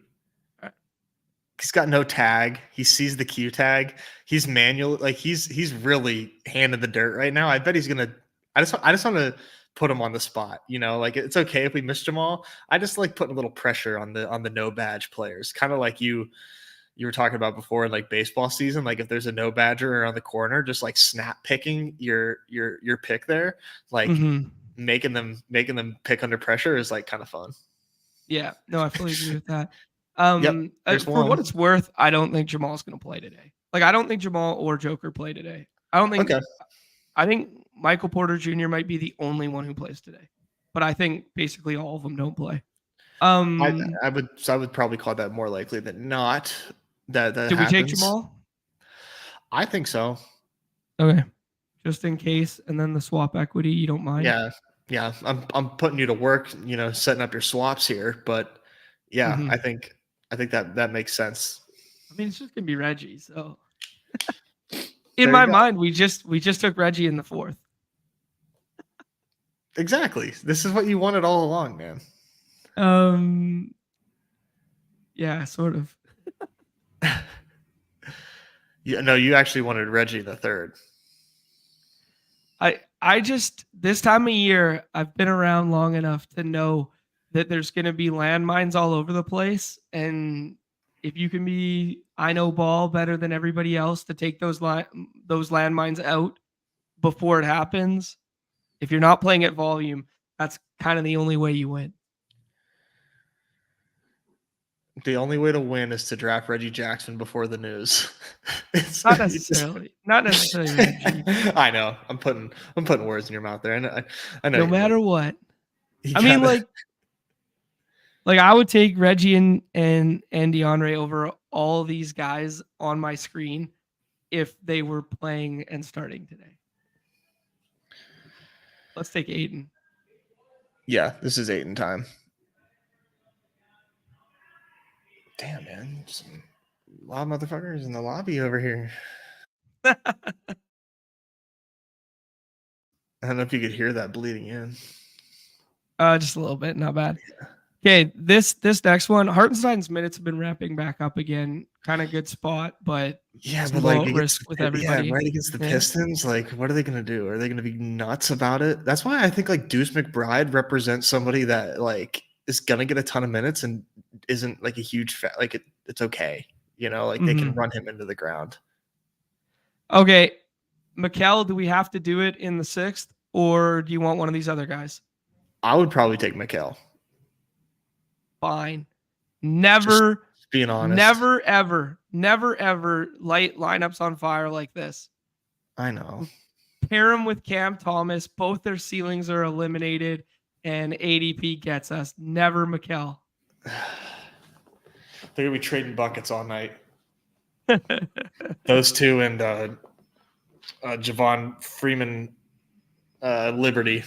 He's got no tag. He sees the Q tag. He's manual. Like he's really hand in the dirt right now. I bet he's gonna. I just want to put him on the spot. You know, like it's okay if we miss Jamal. I just like putting a little pressure on the no badge players, kind of like you were talking about before in like baseball season. Like if there's a no badger around the corner, just like snap picking your pick there, like making them pick under pressure is like kind of fun. Yeah, no, I fully agree with that. Yep, there's For one. what it's worth, I don't think Jamal's going to play today. Like, I don't think Jamal or Joker play today. I don't think. Okay. I think Michael Porter Jr. might be the only one who plays today, but I think basically all of them don't play. I would probably call that more likely than not. That did we take Jamal? I think so. Okay, just in case, and then the swap equity, you don't mind? Yeah. I'm putting you to work, you know, setting up your swaps here, but yeah, I think that makes sense. I mean, it's just gonna be Reggie, so in my mind, we just took Reggie in the fourth. Exactly. This is what you wanted all along, man. Yeah, sort of. Yeah, no, you actually wanted Reggie the third. I just this time of year, I've been around long enough to know that there's going to be landmines all over the place, and if you can be I know ball better than everybody else to take those landmines out before it happens, if you're not playing at volume, that's kind of the only way you win. The only way to win is to draft Reggie Jackson before the news. Not necessarily. Not necessarily Reggie. I know. I'm putting words in your mouth there. I know. No matter what. I mean, like I would take Reggie and DeAndre over all these guys on my screen if they were playing and starting today. Let's take Aiden. Yeah, this is Aiden time. Damn, man. Some loud motherfuckers in the lobby over here. I don't know if you could hear that bleeding in. Just a little bit, not bad. Okay, this next one, Hartenstein's minutes have been ramping back up again. Kind of good spot, but yeah, but like risk with everybody. Yeah, right against the Pistons. Like, what are they gonna do? Are they gonna be nuts about it? That's why I think like Deuce McBride represents somebody that like is gonna get a ton of minutes and isn't like a huge it's okay. You know, like they can run him into the ground. Okay. Mikal, do we have to do it in the 6th, or do you want one of these other guys? I would probably take Mikal. Fine. Never, just being honest. Never, ever light lineups on fire like this. I know. Pair them with Cam Thomas. Both their ceilings are eliminated, and ADP gets us. Never Mikal. They're going to be trading buckets all night. Those two and Javon Freeman Liberty.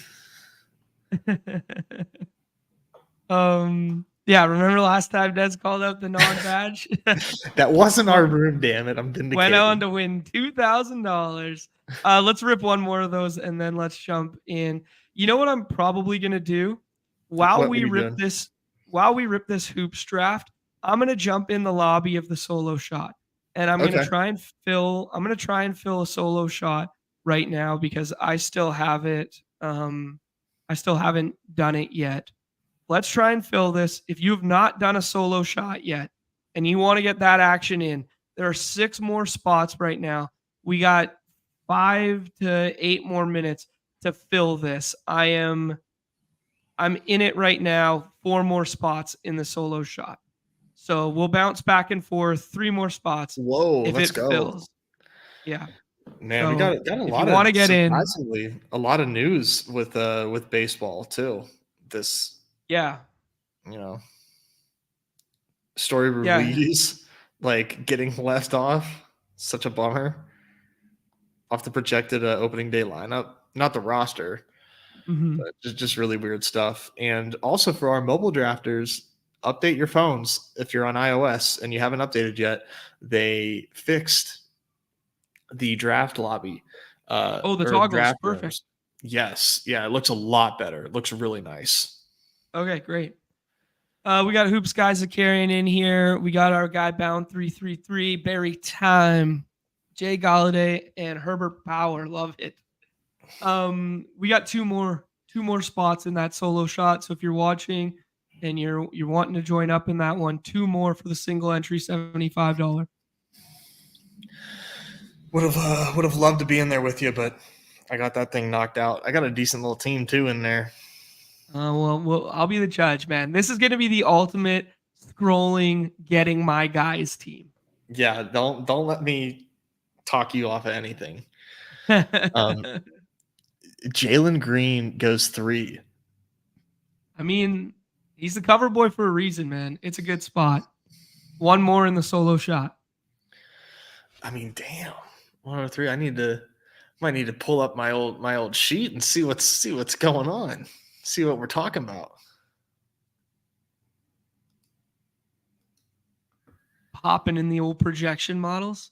Yeah, remember last time Des called out the non-badge? That wasn't our room, damn it. I'm vindicated. Went on to win $2,000. Let's rip one more of those and then let's jump in. You know what I'm probably gonna do? While we rip this hoops draft, I'm gonna jump in the lobby of the solo shot. And I'm gonna try and fill a solo shot right now because I still have it. I I still haven't done it yet. Let's try and fill this. If you have not done a solo shot yet and you want to get that action in, there are 6 more spots right now. We got 5 to 8 more minutes to fill this. I'm in it right now. 4 more spots in the solo shot. So we'll bounce back and forth. 3 more spots Whoa, if let's it go. fills. Yeah. Man, we So got a if you lot want to of, get in, surprisingly, a lot of news with baseball too. This, yeah. you know, story with Yeah. Lees like getting left off. Such a bummer. Off the projected opening day lineup, not the roster, Mhm. but just really weird stuff. And also for our mobile drafters, update your phones if you're on iOS and you haven't updated yet. They fixed the draft lobby Oh, the or toggles. draft Perfect. rooms. Yes, yeah, it looks a lot better. It looks really nice. Okay, great. We got Hoops guys carrying in here. We got our guy Bound 333, Barry Time, Jay Galladay, and Herbert Power. Love it. We got two more spots in that solo shot. So if you're watching and you're wanting to join up in that one, 2 more for the single entry $75. Would have loved to be in there with you, but I got that thing knocked out. I got a decent little team too in there. Well, I'll be the judge, man. This is going to be the ultimate scrolling, getting my guys team. Yeah, don't let me talk you off of anything. Jalen Green goes 3. I mean, he's the cover boy for a reason, man. It's a good spot. 1 more in the solo shot. I mean, damn. 103. Might need to pull up my old sheet and see what's going on. See what we're talking about. Popping in the old projection models.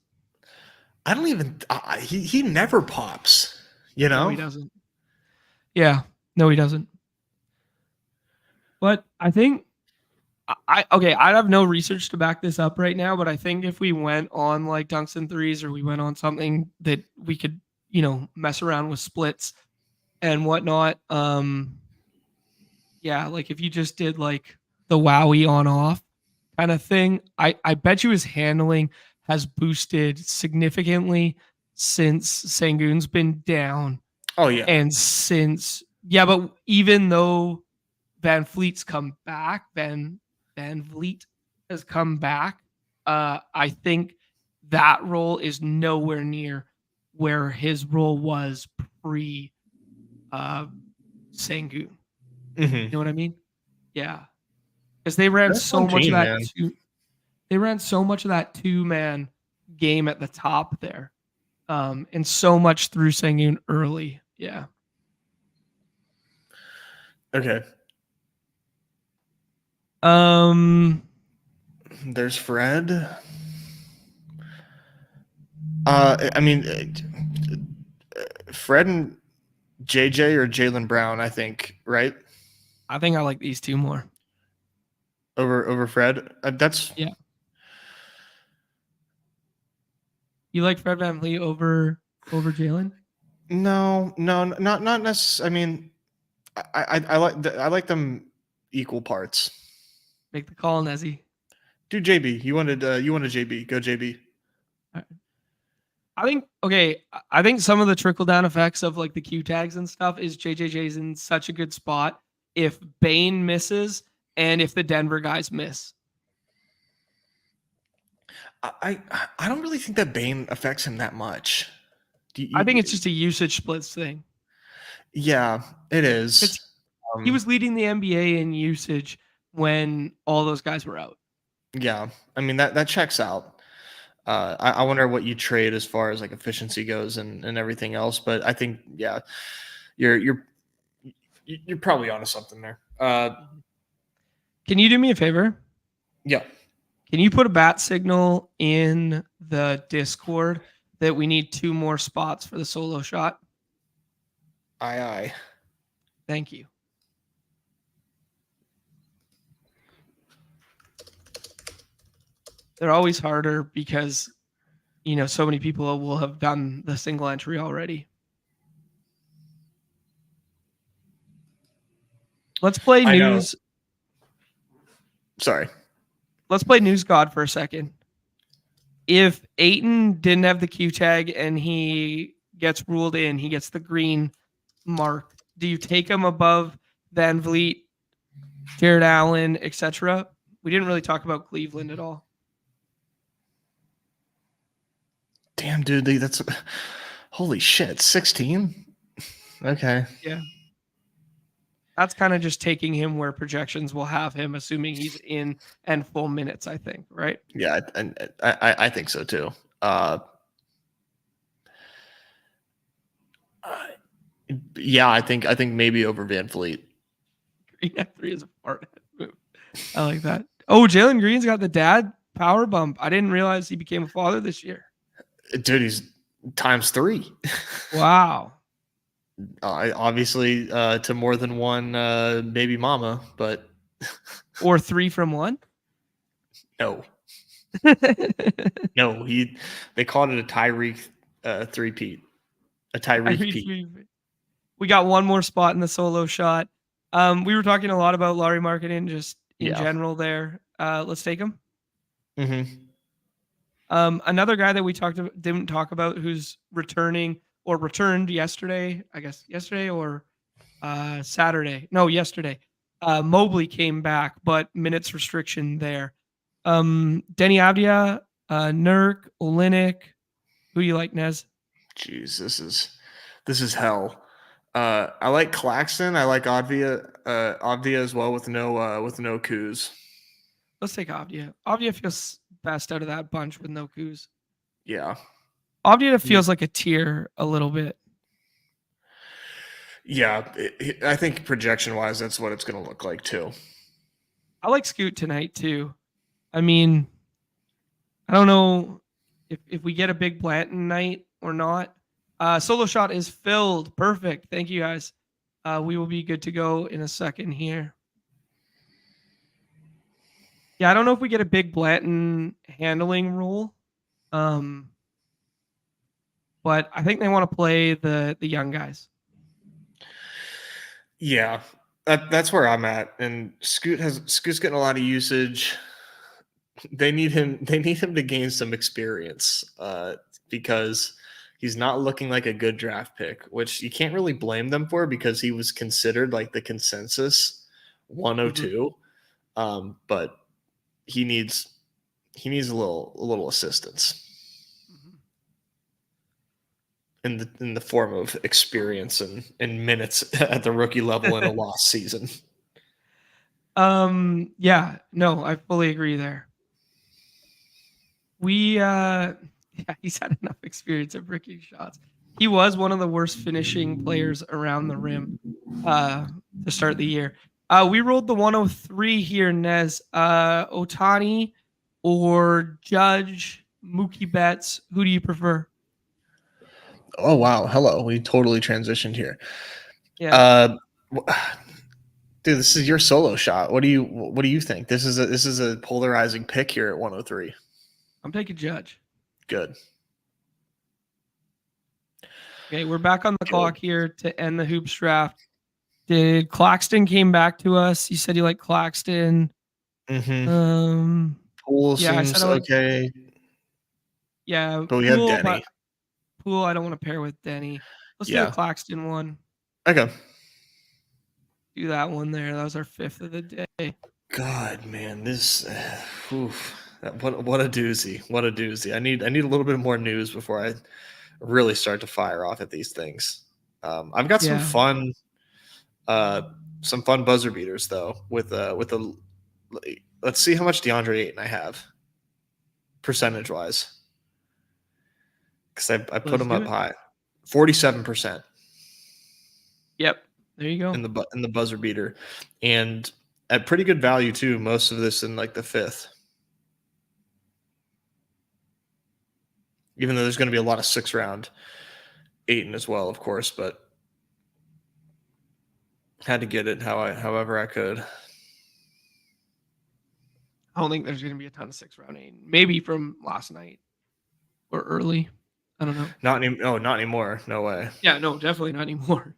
I don't even he never pops, you know? No, he doesn't. Yeah. No, he doesn't. But I think I have no research to back this up right now, but I think if we went on like dunks and threes or we went on something that we could, mess around with splits and whatnot, yeah, like if you just did like the wowie on off kind of thing, I bet you his handling has boosted significantly since Sangoon's been down. Oh yeah. And but even though Van Vliet's come back, Van Vliet has come back, I think that role is nowhere near where his role was pre Sangoon. Mm-hmm. You know what I mean? Yeah. Because they ran That's so much team, of that man. they ran so much of that 2-man game at the top there. And so much through Sangoon early. Yeah. Okay. There's Fred. I mean, Fred and JJ or Jaylen Brown, I think, right? I think I like these 2 more. Over Fred. That's Yeah. You like Fred VanVleet over Jalen? No, not necessarily. I mean, I like them equal parts. Make the call, Nezzy. Do JB. You wanted JB. Go JB. I think some of the trickle down effects of like the Q tags and stuff is JJJ's in such a good spot if Bane misses and if the Denver guys miss. I don't really think that Bane affects him that much. I think it's just a usage splits thing. Yeah, it is. He was leading the NBA in usage when all those guys were out. Yeah, I mean that checks out. I wonder what you trade as far as like efficiency goes and everything else, but I think you're probably onto something there. Can you do me a favor? Yeah. Can you put a bat signal in the Discord that we need 2 more spots for the solo shot? Aye. Thank you. They're always harder because, so many people will have done the single entry already. Let's play I know. news. Sorry. Let's play news god for a second. If Ayton didn't have the Q tag and he gets ruled in, he gets the green mark. Do you take him above Van Vliet, Jared Allen, etc.? We didn't really talk about Cleveland at all. Damn, dude, that's holy shit. 16. Okay. Yeah. That's kind of just taking him where projections will have him, assuming he's in and full minutes, I think, right? Yeah, I think so too. Yeah, I think maybe over Van Fleet. Green at 3 is a fart move. I like that. Oh, Jalen Green's got the dad power bump. I didn't realize he became a father this year. Dude, he's times 3. Wow. Obviously, to more than one baby mama, but Or 3 from 1? no, no. They called it a Tyreek 3-peat, a Tyreek Pete. We got one more spot in the solo shot. We were talking a lot about Larry Marketing just in general there. Let's take him. Mm-hmm. Another guy that we didn't talk about who's returning or returned yesterday, I guess yesterday or Saturday. No, yesterday. Mobley came back, but minutes restriction there. Denny Avdia, Nurk, Olenek. Who do you like, Nez? Jeez, this is hell. I like Claxton. I like Avdia as well with no Kuz. Let's take Avdia. Avdia feels best out of that bunch with no Kuz. Yeah. Avdia feels like a tier a little bit. Yeah, I think projection-wise, that's what it's going to look like too. I like Scoot tonight too. I mean, I don't know if we get a big Blanton night or not. Solo shot is filled. Perfect. Thank you guys. We will be good to go in a second here. Yeah, I don't know if we get a big Blanton handling rule. But I think they want to play the young guys. Yeah, that's where I'm at. And Scoot's getting a lot of usage. They need him to gain some experience because he's not looking like a good draft pick, which you can't really blame them for because he was considered like the consensus 102. But he needs a little assistance in the form of experience and minutes at the rookie level in a lost season. Yeah, no, I fully agree there. Yeah, he's had enough experience at breaking shots. He was one of the worst finishing players around the rim to start the year. We rolled the 103 here, Nez. Otani or Judge, Mookie Betts. Who do you prefer? Oh wow, hello. We totally transitioned here. Yeah. Dude, this is your solo shot. What do you think? This is a polarizing pick here at 103. I'm taking Judge. Good. Okay, we're back on the clock here to end the hoops draft. Did Claxton came back to us? You said you like Claxton. Mm-hmm. Poole seems okay. Yeah, but we have Denny. Poole, I don't want to pair with Denny. Let's do the Claxton one. Okay. Do that one there. That was our 5th of the day. God, man, this. What a doozy! What a doozy! I need a little bit more news before I really start to fire off at these things. I've got some fun buzzer beaters though. With let's see how much DeAndre Ayton I have, percentage wise, because I put him up high, 47%. Yep, there you go in the buzzer beater, and at pretty good value too. Most of this in like the 5th. Even though there's going to be a lot of 6th-round Ayton as well, of course, but had to get it however I could. I don't think there's going to be a ton of 6th-round Ayton. Maybe from last night or early. I don't know. Not anymore. No way. Yeah, no, definitely not anymore.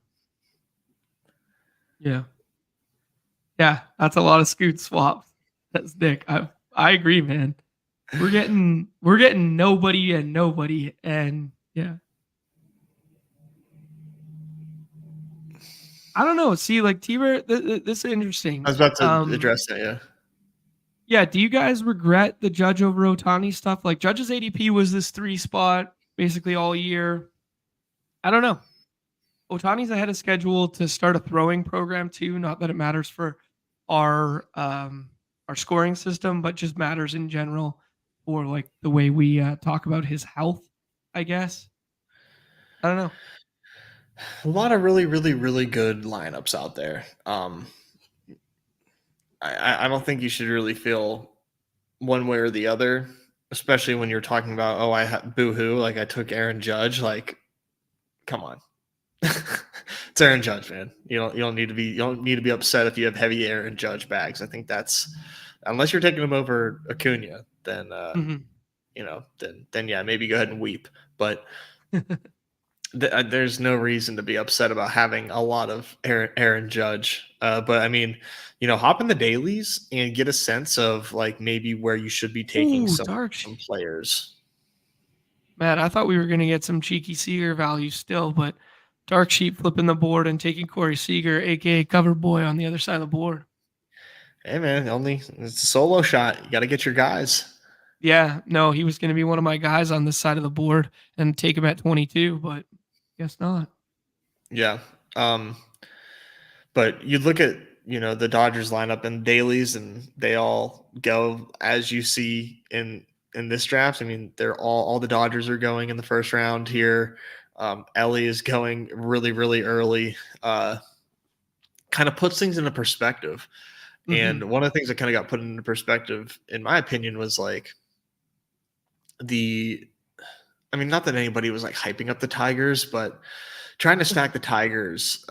Yeah. Yeah, that's a lot of scoot swaps. That's Nick. I agree, man. We're getting nobody and nobody, and yeah. I don't know. See, like T-Bear, this is I interesting. was about to address that. Yeah. Yeah. Do you guys regret the Judge over Otani stuff? Like Judge's ADP was this 3 spot basically all year. I don't know. Otani's ahead of schedule to start a throwing program too. Not that it matters for our scoring system, but just matters in general for like the way we talk about his health. I guess. I don't know. A lot of really, really, really good lineups out there. I don't think you should really feel one way or the other, especially when you're talking about, oh, boo-hoo, like I took Aaron Judge. Like, come on. It's Aaron Judge, man. You don't need to be upset if you have heavy Aaron Judge bags. I think that's, unless you're taking him over Acuna, then then yeah, maybe go ahead and weep. But there's no reason to be upset about having a lot of Aaron Judge. But I mean, hop in the dailies and get a sense of like maybe where you should be taking Ooh, some dark. players. Man, I thought we were gonna get some cheeky Seager value still, but Dark Sheep flipping the board and taking Corey Seager, aka Cover Boy, on the other side of the board. Hey man, it's a solo shot. You got to get your guys. Yeah, no, he was going to be one of my guys on this side of the board and take him at 22, but guess not. Yeah. But you look at, the Dodgers lineup and dailies, and they all go as you see in this draft. I mean, they're all the Dodgers are going in the first round here. Ellie is going really, really early. Kind of puts things into perspective. And one of the things that kind of got put into perspective, in my opinion, was like not that anybody was like hyping up the Tigers, but trying to stack the Tigers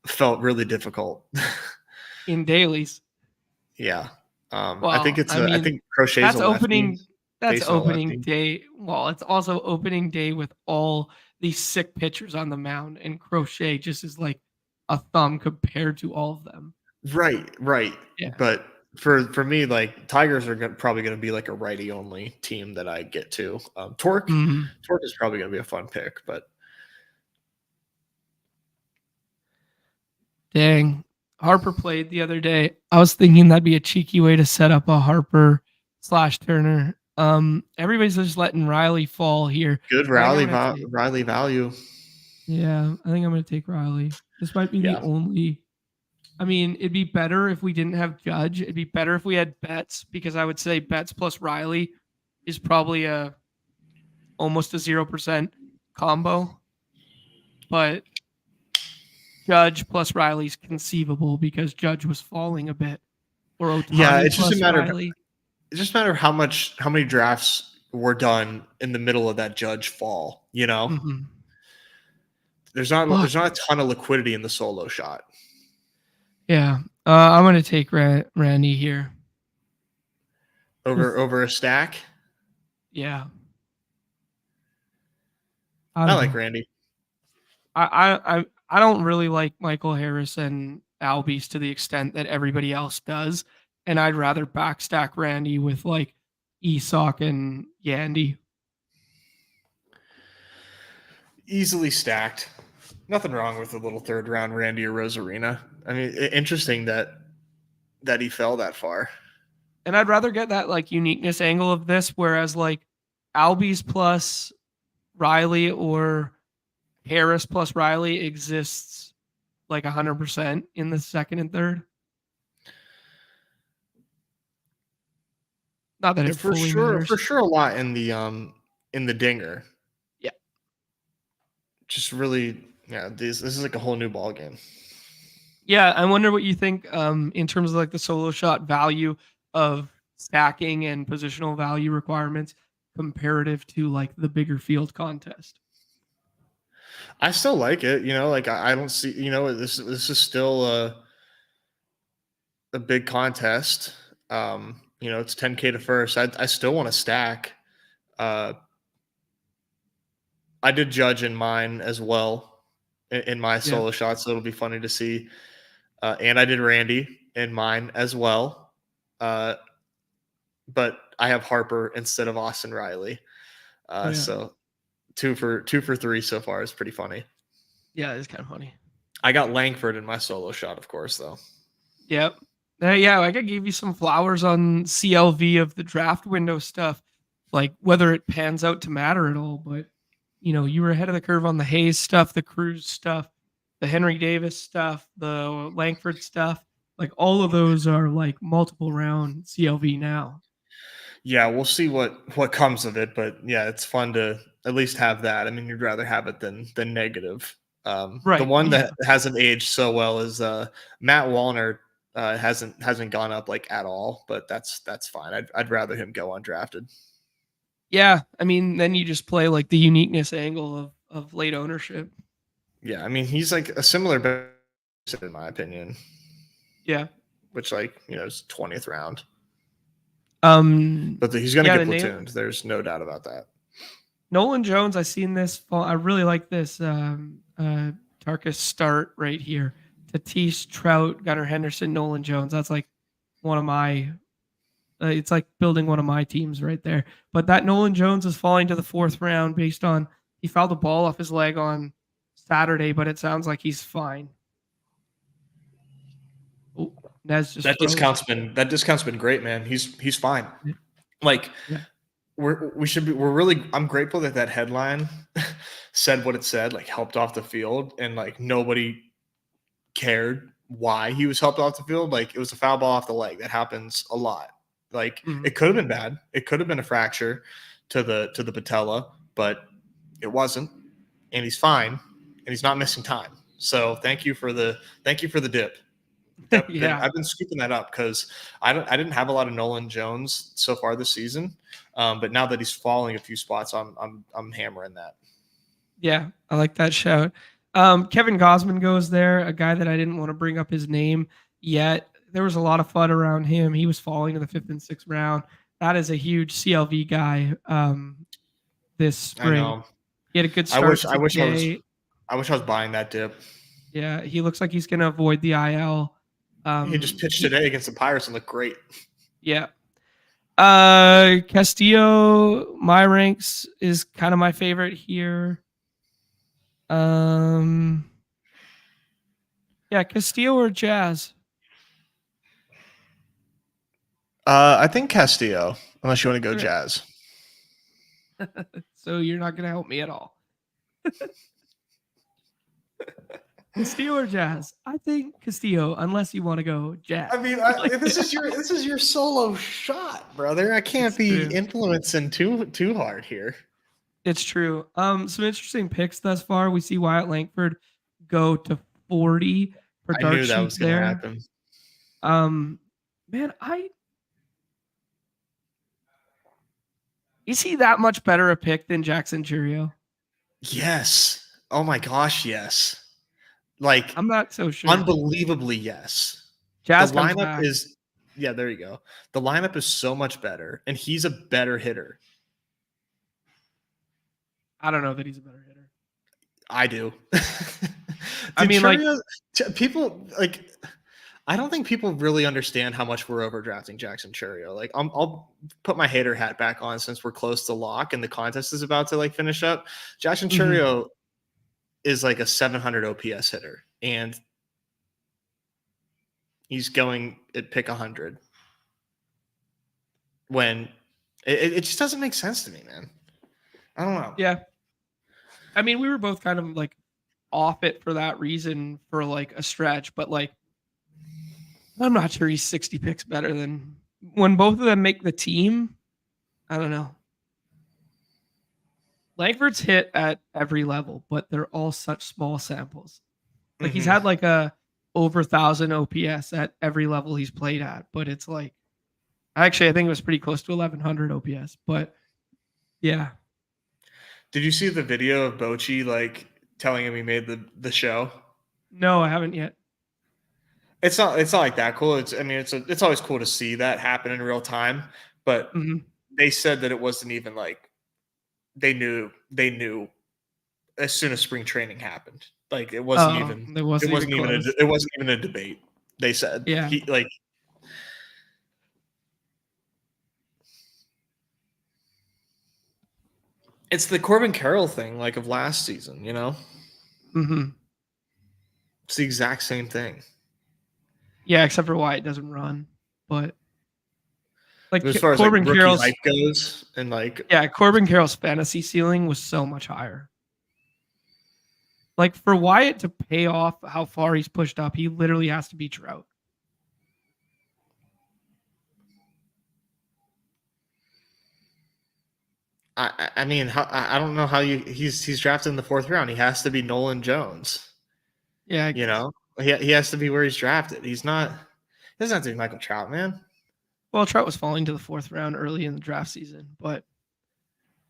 felt really difficult. In dailies. Yeah. I think Well, I I mean, think Crochet's that's a lefty. that's Facing a opening lefty. day. Well, it's also opening day with all these sick pitchers on the mound, and Crochet just is like a thumb compared to all of them. Right. Yeah. But for me, like Tigers are probably going to be like a righty only team that I get to. Torque is probably going to be a fun pick, but Dang. Harper played the other day. I was thinking that'd be a cheeky way to set up a Harper / Turner. Everybody's just letting Riley fall here. good Riley value. Yeah, I think I'm gonna take Riley. This might be the Yeah. only. I mean, it'd be better if we didn't have Judge. It'd be better if we had Betts, because I would say Betts plus Riley is probably almost a 0% combo. But Judge plus Riley's conceivable because Judge was falling a bit. Or Otani Yeah, it's just a plus matter Riley. of how many drafts were done in the middle of that Judge fall. There's not a ton of liquidity in the solo shot. Yeah, I'm gonna take Randy here over a stack. Yeah, I like Randy. I don't really like Michael Harris and Albies to the extent that everybody else does, and I'd rather backstack Randy with like Isak and Yandy. Easily stacked. Nothing wrong with a little third round Randy or Rosarina. I mean, interesting that he fell that far. And I'd rather get that like uniqueness angle of this, whereas like Albies plus Riley or Harris plus Riley exists like 100% in the second and third. Not that it fully matters. For sure, a lot in the dinger. Yeah. Just really, yeah. This is like a whole new ball game. Yeah, I wonder what you think in terms of like the solo shot value of stacking and positional value requirements comparative to like the bigger field contest. I still like it, like I don't see, this is still a big contest. It's 10K to first. I still want to stack. I did Judge in mine as well in my solo shots, so it'll be funny to see. And I did Randy. in mine as well. But I have Harper instead of Austin Riley. So 2 for 3 so far is pretty funny. Yeah, it's kind of funny. I got Langford in my solo shot, of course, though. Yep. Yeah, I could give you some flowers on CLV of the draft window stuff, like whether it pans out to matter at all. But you were ahead of the curve on the Hayes stuff, the Cruz stuff, the Henry Davis stuff, the Langford stuff. Like all of those are like multiple round CLV now. Yeah, we'll see what comes of it, but yeah, it's fun to at least have that. I mean, you'd rather have it than negative. The Right. one Yeah. that hasn't aged so well is Matt Wallner. Hasn't gone up like at all, but that's fine. I'd rather him go undrafted. Yeah. I mean, then you just play like the uniqueness angle of late ownership. Yeah, I mean he's like a similar in my opinion. Yeah. Which is 20th round. But he's gonna get platooned. There's no doubt about that. Nolan Jones, I seen this fall. I really like this Tarkus start right here. Tatis, Trout, Gunnar Henderson, Nolan Jones. That's like one of my. It's like building one of my teams right there. But that Nolan Jones is falling to the 4th round based on he fouled the ball off his leg on Saturday, but it sounds like he's fine. Oh, Nez just that froze. discount's been great, man. He's fine. Yeah. Like yeah. I'm grateful that headline said what it said, like helped off the field, and like nobody cared why he was helped off the field. Like it was a foul ball off the leg. That happens a lot. Like it could have been bad. It could have been a fracture to the patella, but it wasn't. And he's fine, and he's not missing time. So thank you for the dip. Yeah. I've been scooping that up because I didn't have a lot of Nolan Jones so far this season, but now that he's falling a few spots, I'm hammering that. Yeah, I like that shout. Kevin Gosman goes there, a guy that I didn't want to bring up his name yet. There was a lot of FUD around him. He was falling to the 5th and 6th round. That is a huge CLV guy this spring. I know. He had a good start. I wish I was buying that dip. Yeah, he looks like he's going to avoid the IL. He just pitched today against the Pirates and looked great. Yeah. Castillo, my ranks is kind of my favorite here. Yeah, Castillo or Jazz? I think Castillo, unless you want to go Jazz. So you're not going to help me at all. Castillo or Jazz? I think Castillo, unless you want to go Jazz. I mean, this is your solo shot, brother. I can't be influencing too hard here. It's true. Some interesting picks thus far. We see Wyatt Langford go to 40 for dark sheets. I knew that was going to happen. Man, is he that much better a pick than Jackson Chourio? Yes. Oh my gosh, yes. Like I'm not so sure. Unbelievably, yes. Jazz the lineup is there you go. The lineup is so much better, and he's a better hitter. I don't know that he's a better hitter. I do. I mean, Chourio, people like. I don't think people really understand how much we're overdrafting Jackson Chourio. Like, I'll put my hater hat back on since we're close to lock and the contest is about to like finish up. Jackson Chourio is like a 700 OPS hitter, and he's going at pick 100. When it just doesn't make sense to me, man. I don't know. Yeah. I mean, we were both kind of like off it for that reason for like a stretch, but like I'm not sure he's 60 picks better than when both of them make the team. I don't know. Langford's hit at every level, but they're all such small samples. Like he's had like a over 1,000 OPS at every level he's played at, but it's like actually I think it was pretty close to 1,100 OPS. But yeah. Did you see the video of Bochy like telling him he made the show? No, I haven't yet. It's not like that cool. It's always cool to see that happen in real time. But they said that it wasn't even like they knew as soon as spring training happened. Like it wasn't even a debate. They said Yeah. It's the Corbin Carroll thing, like of last season, you know? Mm-hmm. It's the exact same thing. Yeah, except for Wyatt doesn't run. But like As far as like Corbin rookie Carroll's hype goes, and like Corbin Carroll's fantasy ceiling was so much higher. Like for Wyatt to pay off how far he's pushed up, he literally has to be Trout. I mean, I don't know how he's drafted in the 4th round. He has to be Nolan Jones. Yeah, You know, he has to be where he's drafted. He doesn't have to be Michael Trout, man. Well, Trout was falling to the 4th round early in the draft season, but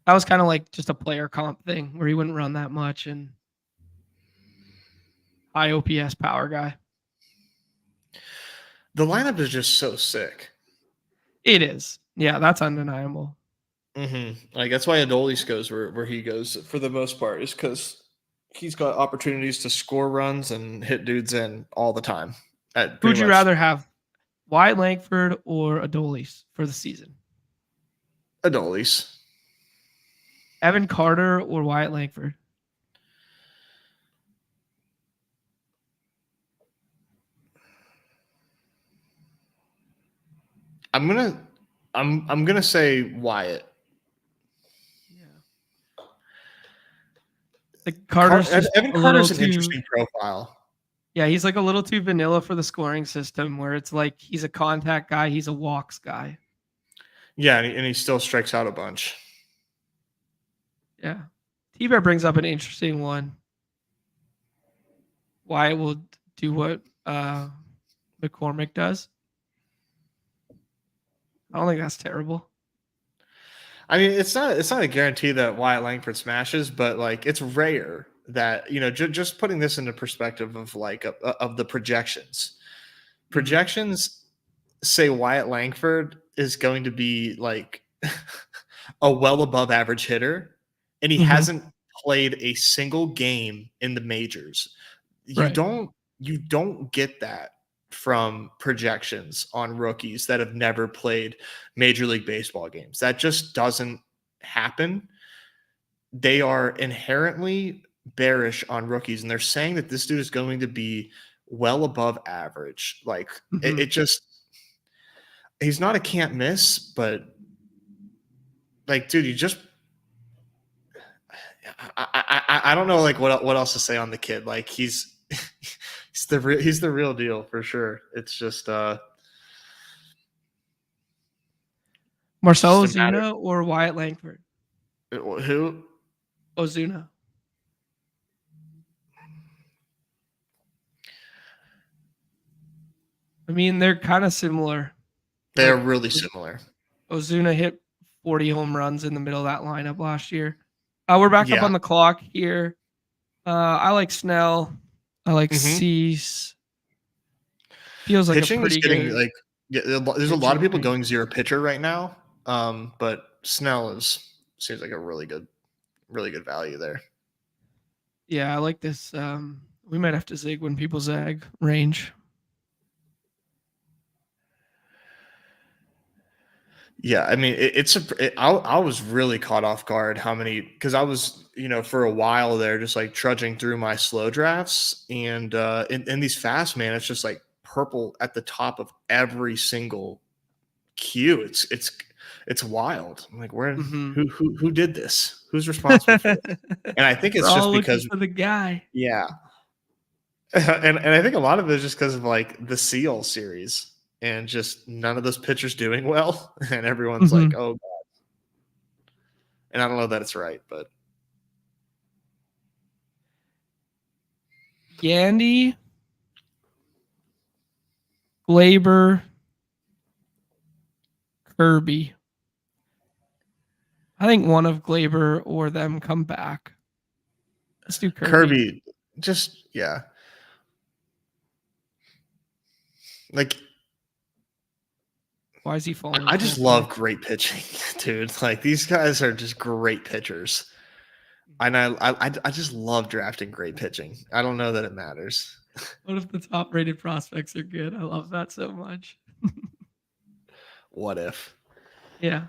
that was kind of like just a player comp thing where he wouldn't run that much and high OPS power guy. The lineup is just so sick. It is. Yeah, that's undeniable. Mm-hmm. Like that's why Adolis goes where he goes for the most part, is because he's got opportunities to score runs and hit dudes in all the time. Who'd you rather have, Wyatt Langford or Adolis for the season? Adolis. Evan Carter or Wyatt Langford? I'm gonna say Wyatt. Yeah. Like Evan Carter's an interesting profile. Yeah, he's like a little too vanilla for the scoring system where it's like he's a contact guy, he's a walks guy. Yeah, and he still strikes out a bunch. Yeah. T-Bear brings up an interesting one. Wyatt will do what McCormick does. I don't think that's terrible. I mean, it's not a guarantee that Wyatt Langford smashes, but like it's rare that, you know, just putting this into perspective of like of the projections. Projections say Wyatt Langford is going to be like a well above average hitter, and he hasn't played a single game in the majors. You don't get that from projections on rookies that have never played Major League Baseball games. That just doesn't happen. They are inherently bearish on rookies, and they're saying that this dude is going to be well above average. Like it just, he's not a can't miss, but like, dude, you just, I don't know like what else to say on the kid. Like he's he's the real deal for sure. It's just Marcell Ozuna or Wyatt Langford? Who? Ozuna. I mean, they're kind of similar. They're really similar. Ozuna hit 40 home runs in the middle of that lineup last year. We're back up on the clock here. I like Snell. I like Cease. Feels like pitching a pretty is getting good, like there's a lot of people going zero pitcher right now. But Snell seems like a really good value there. Yeah, I like this. We might have to zig when people zag range. Yeah, I mean, I was really caught off guard how many, because I was, you know, for a while there just like trudging through my slow drafts, and in these fast, man, it's just like purple at the top of every single queue. It's wild. I'm like, who did this? Who's responsible for this? And I think it's just because for the guy. Yeah. and I think a lot of it is just because of like the Seal series. And just none of those pitchers doing well, and everyone's like, "Oh God!" And I don't know that it's right, but Yandy, Glaber, Kirby. I think one of Glaber or them come back. Let's do Kirby. Just like. Why is he falling? I just love great pitching, dude. Like these guys are just great pitchers, and I just love drafting great pitching. I don't know that it matters. What if the top rated prospects are good? I love that so much. What if? Yeah.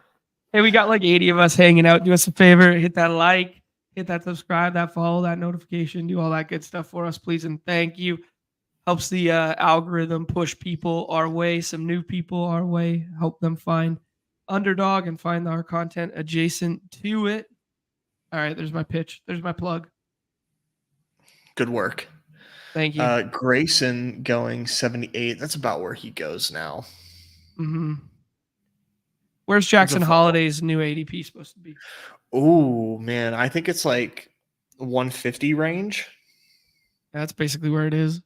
Hey, we got like 80 of us hanging out. Do us a favor, hit that like, hit that subscribe, that follow, that notification, do all that good stuff for us, please. And thank you. Helps the algorithm push people our way, some new people our way, help them find Underdog and find our content adjacent to it. All right, there's my pitch. There's my plug. Good work. Thank you. Grayson going 78. That's about where he goes now. Mm-hmm. Where's It's a Jackson fall. Holiday's new ADP supposed to be? Oh, man. I think it's like 150 range. That's basically where it is.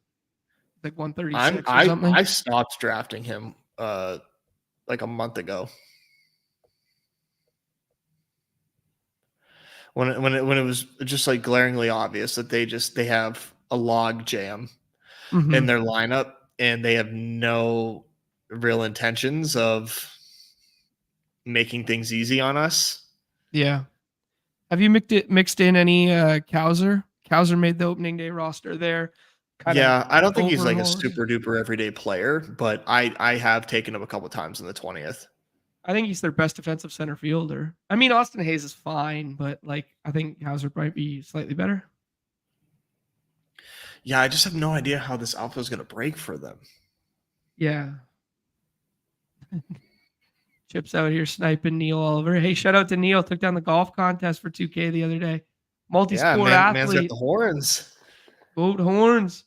Like 136 or something. I stopped drafting him like a month ago. When it was just like glaringly obvious that they have a log jam in their lineup and they have no real intentions of making things easy on us. Yeah. Have you mixed in any Cowser? Cowser made the opening day roster there. Yeah, I don't think he's like a overhauled. super duper everyday player, but I have taken him a couple times in the 20th. I think he's their best defensive center fielder. I mean, Austin Hayes is fine, but like I think Hauser might be slightly better. Yeah, I just have no idea how this alpha is going to break for them. Yeah. Chips out here sniping Neil Oliver. Hey, shout out to Neil. Took down the golf contest for 2K the other day. Multi-sport Man's got athlete. the horns. Goat horns.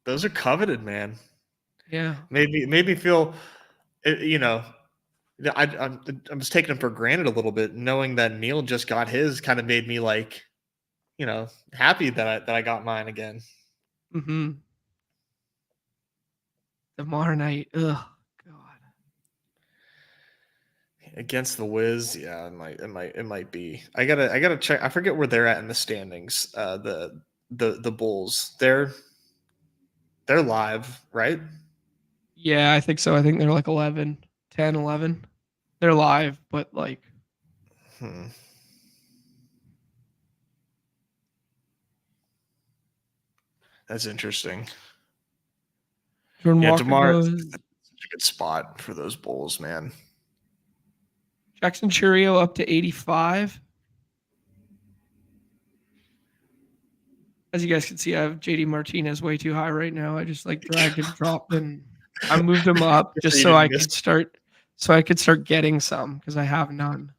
Those are coveted, man. Yeah. Made me feel, you know, I was taking him for granted a little bit, knowing that Neil just got his. Kind of made me like, happy that I got mine again. Mm-hmm. Tomorrow night. Ugh. God. Against the Wiz, yeah, it might be. I gotta check. I forget where they're at in the standings. The Bulls. They're live, right? Yeah, I think so. I think they're like 11, 10, 11. They're live, but like. That's interesting. Jordan Walker DeMar goes. is such a good spot for those Bulls, man. Jackson Churio up to 85. As you guys can see, I have JD Martinez way too high right now. I just like dragged and dropped and I moved him up just so I could start getting some because I have none.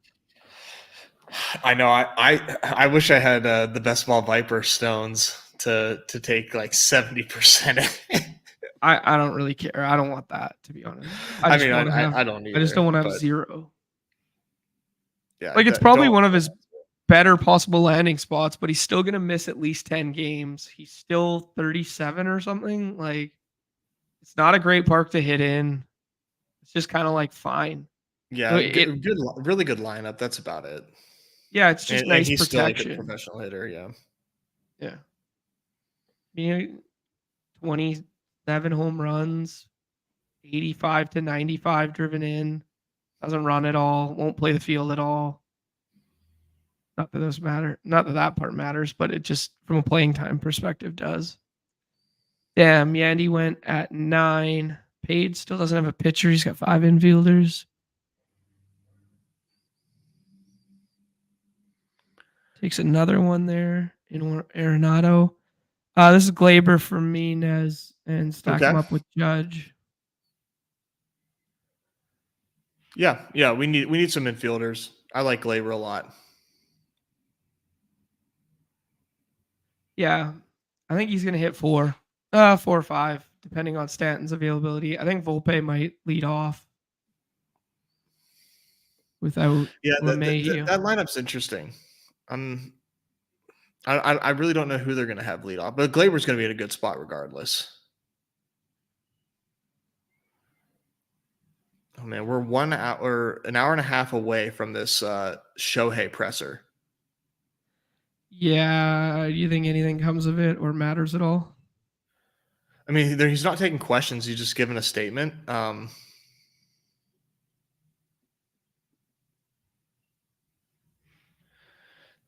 I know. I wish I had the best ball Viper stones to take like 70%. I don't really care. I don't want that, to be honest. I don't either. I just don't want to have zero. Yeah, like it's probably one of his better possible landing spots, but he's still gonna miss at least 10 games. He's still 37 or something. Like it's not a great park to hit in. It's just kind of like fine. Yeah, really good lineup. That's about it. Yeah, it's just nice he's protection. Still like a professional hitter, yeah. Yeah. 27 home runs, 85 to 95 driven in. Doesn't run at all. Won't play the field at all. Not that those matter. Not that that part matters, but it just from a playing time perspective does. Damn, Yandy went at 9. Page still doesn't have a pitcher. He's got 5 infielders. Takes another one there in Arenado. This is Glaber for me, Nez, and stack him up with Judge. Yeah, we need some infielders. I like Glaber a lot. Yeah, I think he's gonna hit 4 or 5, depending on Stanton's availability. I think Volpe might lead off without LeMahieu. That lineup's interesting. I really don't know who they're going to have lead off, but Glaber's going to be in a good spot regardless. Oh man, we're an hour and a half away from this Shohei presser. Yeah, do you think anything comes of it or matters at all? I mean, he's not taking questions. He's just giving a statement.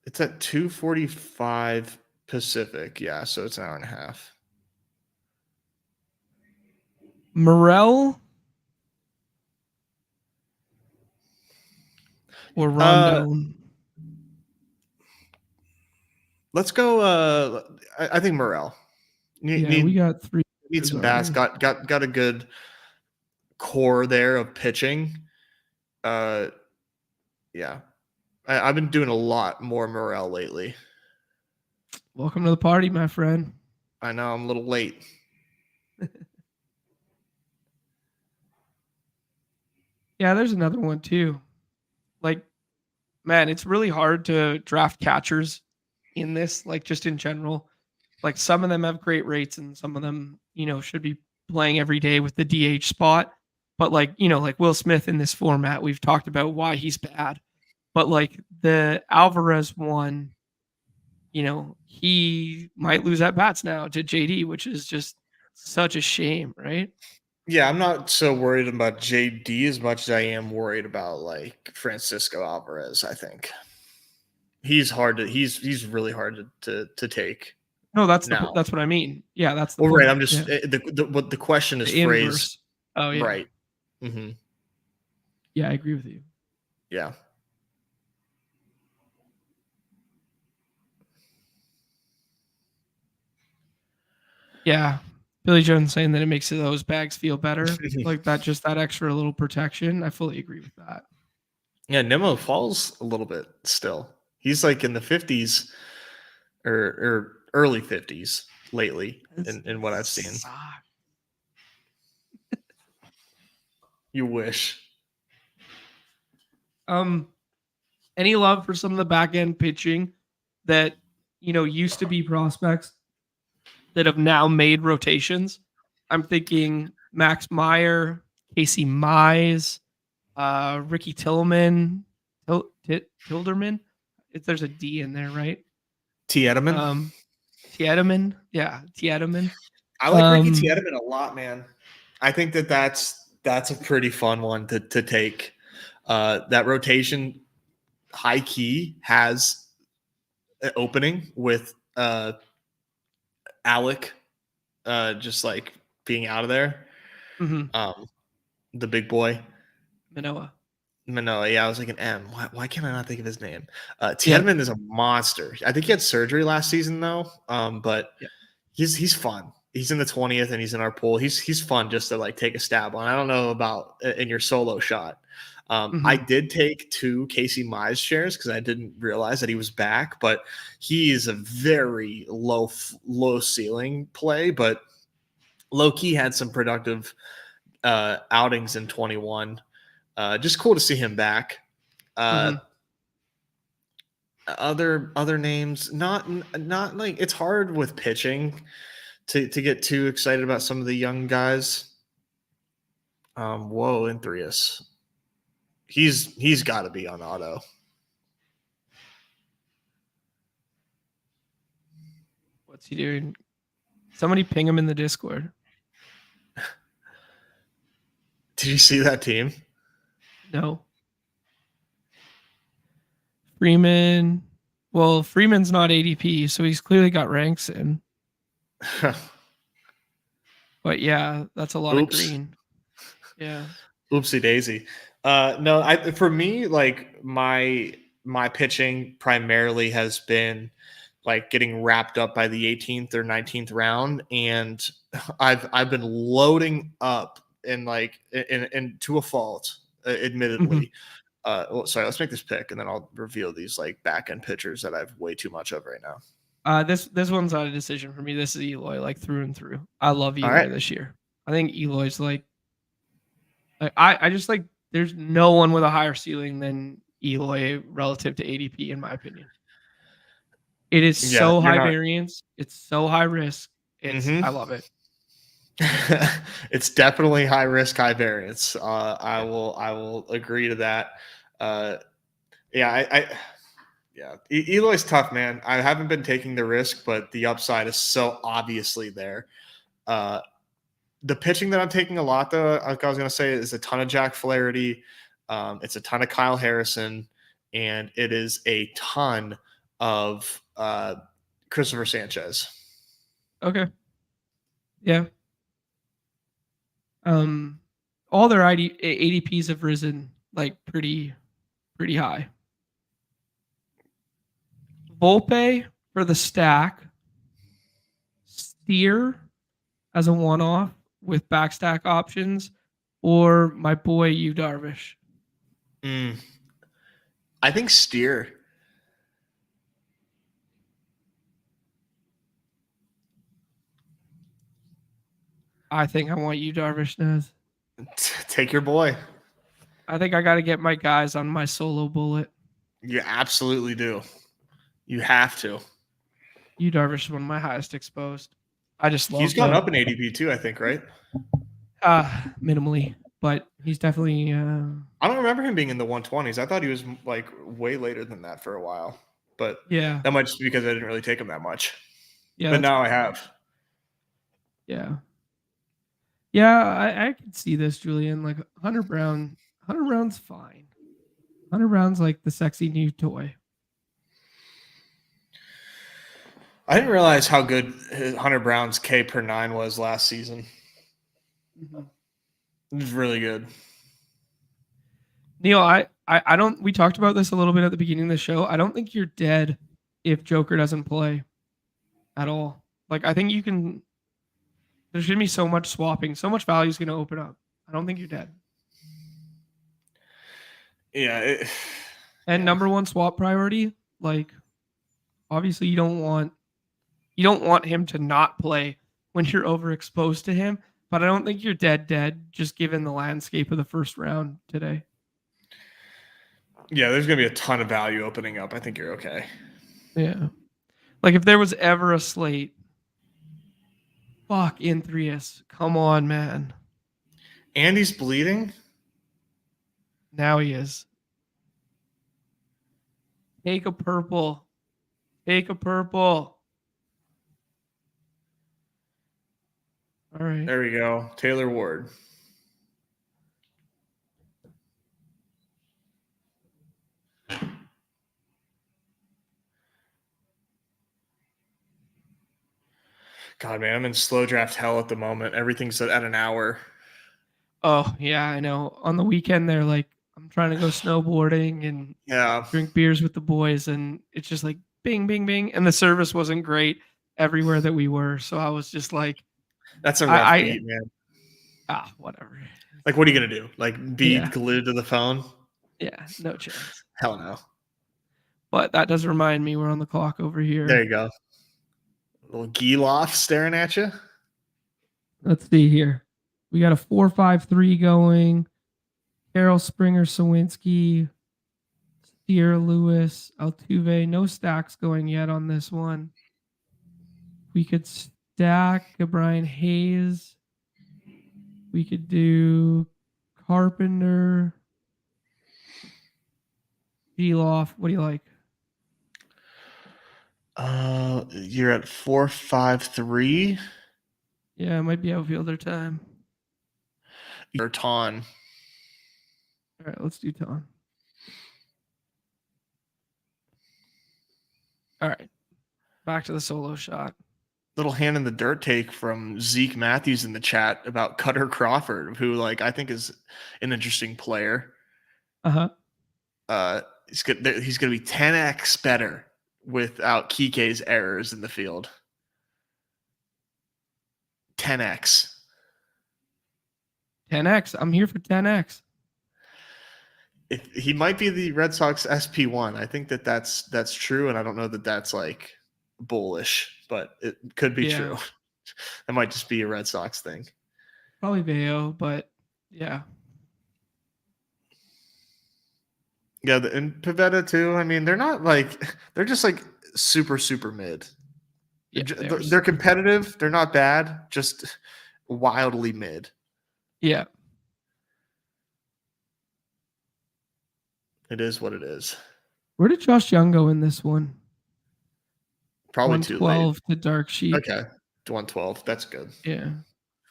It's at 2:45 Pacific. Yeah, so it's an hour and a half. Morel or Rondon? Let's go. I think Morel. Yeah, we got 3. Need some bats. Got a good core there of pitching. Yeah, I've been doing a lot more Morel lately. Welcome to the party, my friend. I know I'm a little late. Yeah, there's another one too. Like, man, it's really hard to draft catchers in this, like just in general. Like some of them have great rates and some of them, should be playing every day with the DH spot. But like, like Will Smith in this format, we've talked about why he's bad. But like the Alvarez one, he might lose at bats now to JD, which is just such a shame, right? Yeah, I'm not so worried about JD as much as I am worried about like Francisco Alvarez. I think he's really hard to take. No, that's now. that's what I mean. Yeah, that's the well, point. right. I'm just yeah. the question is The phrased inverse. Oh yeah. right. Mm-hmm. Yeah, I agree with you. Yeah. Yeah. Billy Jones saying that it makes those bags feel better. Like that, just that extra little protection. I fully agree with that. Yeah, Nemo falls a little bit still. He's like in the 50s or early 50s lately in what I've seen. You wish. Any love for some of the back end pitching that used to be prospects that have now made rotations? I'm thinking Max Meyer, Casey Mize, Ricky Tillman, Tilderman. If there's a D in there, right? Tiedemann. Tiedemann. Yeah, Tiedemann. I like Ricky Tiedemann a lot, man. I think that's a pretty fun one to take. That rotation high key has an opening with Alec just like being out of there. Mm-hmm. The big boy. Manoa. Yeah, I was like an M. Why can't I not think of his name? Tiedemann is a monster. I think he had surgery last season though. But he's fun. He's in the 20th and he's in our pool. He's fun just to like take a stab on. I don't know about in your solo shot. I did take 2 Casey Mize shares because I didn't realize that he was back, but he is a very low ceiling play, but low key had some productive outings in 21. Just cool to see him back. Other names, not like it's hard with pitching to get too excited about some of the young guys. Enthrius. He's got to be on auto. What's he doing? Somebody ping him in the Discord. Did you see that team? No. Freeman. Well, Freeman's not ADP, so he's clearly got ranks in. But yeah, that's a lot of green. Yeah. Oopsie daisy. No, for me, like my pitching primarily has been like getting wrapped up by the 18th or 19th round, and I've been loading up in to a fault, admittedly. Sorry, let's make this pick, and then I'll reveal these like back end pitchers that I have way too much of right now. This one's not a decision for me. This is Eloy, like through and through. I love Eloy this year. I think Eloy's like I just like there's no one with a higher ceiling than Eloy relative to ADP, in my opinion. It is so high variance. It's so high risk. I love it. It's definitely high risk, high variance. I will agree to that. Eloy's tough, man. I haven't been taking the risk, but the upside is so obviously there. The pitching that I'm taking a lot, though, like I was going to say, is a ton of Jack Flaherty. It's a ton of Kyle Harrison, and it is a ton of Christopher Sanchez. Okay. Yeah. All their ADPs have risen like pretty high. Volpe for the stack. Steer as a one-off with backstack options, or my boy Yu Darvish. I think Steer. I think I want Yu Darvish, Nez. Take your boy. I think I got to get my guys on my solo bullet. You absolutely do. You have to. Yu Darvish is one of my highest exposed. I just love He's gone up in ADP too, I think, right? Minimally, but he's definitely. I don't remember him being in the 120s. I thought he was like way later than that for a while, but Yeah, that might just be because I didn't really take him that much. yeah. But now I have. Yeah, yeah. I can see this, Julian. Like Hunter Brown. Hunter Brown's fine. Hunter Brown's like the sexy new toy. I didn't realize how good Hunter Brown's K per 9 was last season. Mm-hmm. It was really good. Neil, I don't. We talked about this a little bit at the beginning of the show. I don't think you're dead if Joker doesn't play at all. Like I think you can. There's gonna be so much swapping, so much value is gonna open up. I don't think you're dead. Yeah. Number one swap priority, like obviously you don't want him to not play when you're overexposed to him. But I don't think you're dead, just given the landscape of the first round today. Yeah, there's going to be a ton of value opening up. I think you're okay. Yeah. Like if there was ever a slate, fuck Inthrius. Come on, man. Andy's bleeding? Now he is. Take a purple. Take a purple. All right. There we go. Taylor Ward. God, man, I'm in slow draft hell at the moment. Everything's at an hour. Oh, yeah, I know. On the weekend, they're like, I'm trying to go snowboarding and drink beers with the boys. And it's just like bing, bing, bing. And the service wasn't great everywhere that we were. So I was just like, that's a rough beat, man. Whatever. Like, what are you going to do? Like, be glued to the phone? Yeah, no chance. Hell no. But that does remind me we're on the clock over here. There you go. A little Geloff staring at you. Let's see here. We got a 4-5-3 going. Carroll, Springer, Sawinski, Steer, Lewis, Altuve. No stacks going yet on this one. We could stack a Brian Hayes. We could do Carpenter. Geloff. What do you like? You're at 4-5-3. Yeah, it might be outfielder time. Or Ton. All right, let's do Ton. All right, back to the solo shot. Little hand in the dirt take from Zeke Matthews in the chat about Cutter Crawford, who I think is an interesting player. He's going to be 10x better without Kike's errors in the field. 10x. 10x. I'm here for 10x. He might be the Red Sox SP1. I think that's true, and I don't know that that's bullish, but it could be true. That might just be a Red Sox thing. Probably Bayo, but yeah. Yeah, and Pivetta too. I mean, they're not they're just super, super mid. Yeah, they're competitive. They're not bad, just wildly mid. Yeah. It is what it is. Where did Josh Young go in this one? Probably too late. 112 to Dark Sheep. Okay. 112. That's good. Yeah.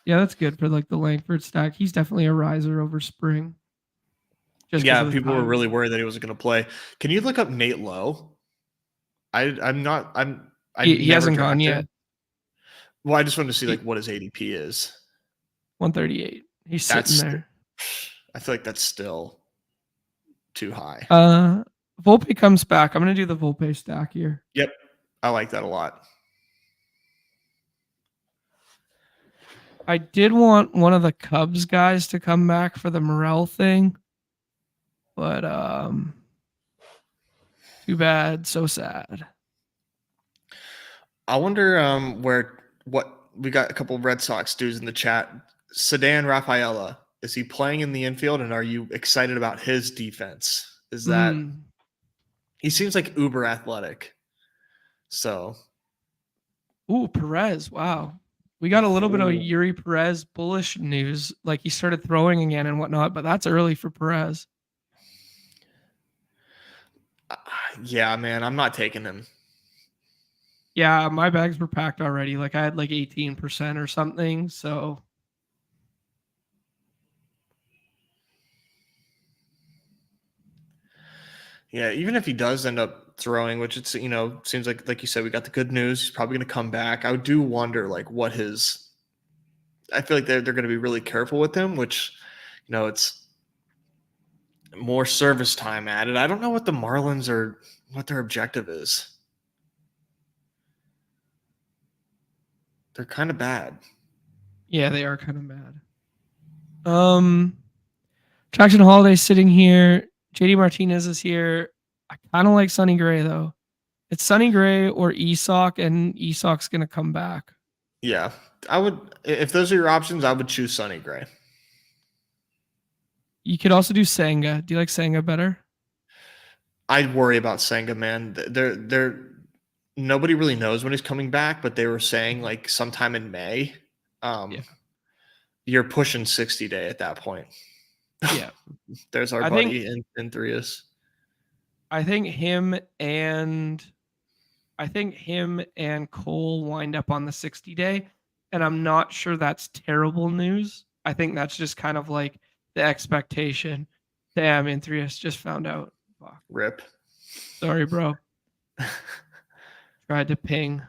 Yeah, that's good for the Langford stack. He's definitely a riser over spring. People were really worried that he wasn't going to play. Can you look up Nate Lowe? I'm He never hasn't gone drafted yet. him. Well, I just wanted to see He, like what his ADP is. 138. He's sitting That's there. I feel like that's still too high. Volpe comes back. I'm gonna do the Volpe stack here. Yep. I like that a lot. I did want one of the Cubs guys to come back for the Morel thing, but too bad. So sad. I wonder what we got a couple of Red Sox dudes in the chat. Sedan Rafaela, is he playing in the infield, and are you excited about his defense? Is that he seems like uber athletic. So Ooh, Perez. Wow. We got a little bit of Yuri Perez bullish news. Like he started throwing again and whatnot, but that's early for Perez. yeah, man, I'm not taking him. Yeah, my bags were packed already. Like I had like 18% or something. So yeah, even if he does end up throwing, which it's seems like you said, we got the good news. He's probably going to come back. I do wonder like what his. I feel like they're going to be really careful with him, which it's more service time added. I don't know what the Marlins are, what their objective is. They're kind of bad. yeah, they are kind of bad. Traction Holiday sitting here. JD Martinez is here. I kind of like Sonny Gray though. It's Sonny Gray or Esoc, and Esoc's gonna come back. Yeah, I would. If those are your options, I would choose Sonny Gray. You could also do Senga. Do you like Senga better? I'd worry about Senga, man. They're nobody really knows when he's coming back, but they were saying like sometime in May. Yeah. You're pushing 60 day at that point. Yeah. There's our buddy in Threas. I think him and Cole wind up on the 60 day, and I'm not sure that's terrible news. I think that's just kind of like the expectation. Damn, Inthrius just found out. Fuck. Rip. Sorry, bro. Tried to ping.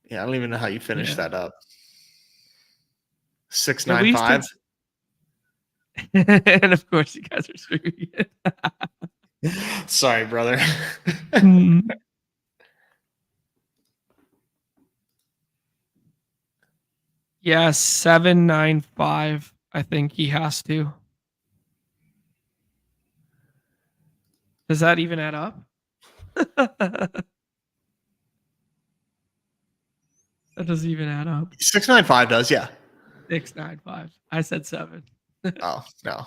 Yeah, I don't even know how you finish that up. 695. And of course, you guys are screwing it. Sorry, brother. Yeah, 795. I think he has to. Does that even add up? That doesn't even add up. 695 does, yeah. 695. I said 7. Oh, no.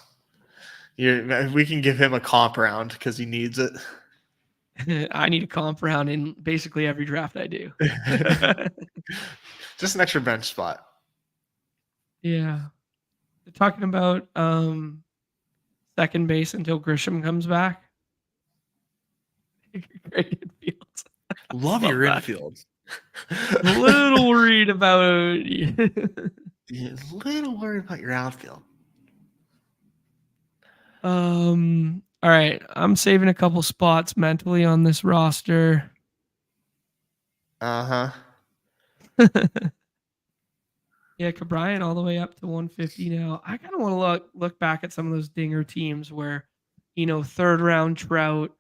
We can give him a comp round because he needs it. I need a comp round in basically every draft I do. Just an extra bench spot. Yeah. They're talking about second base until Grisham comes back. Great infield. Love your infield. A little worried about a little worried about your outfield. All right. I'm saving a couple spots mentally on this roster. Uh-huh. Yeah, Cabrian all the way up to 150 now. I kind of want to look back at some of those dinger teams where, third round Trout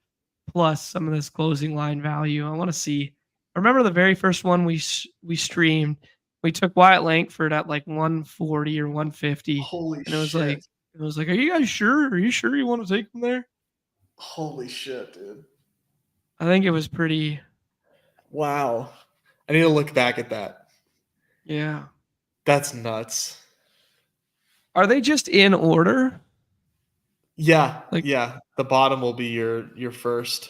plus some of this closing line value. I want to see. I remember the very first one we streamed. We took Wyatt Langford at like 140 or 150. Holy and it was shit. like, are you guys sure? Are you sure you want to take him there? Holy shit, dude. I think it was pretty. Wow. I need to look back at that. Yeah. That's nuts. Are they just in order? Yeah. Yeah. The bottom will be your first.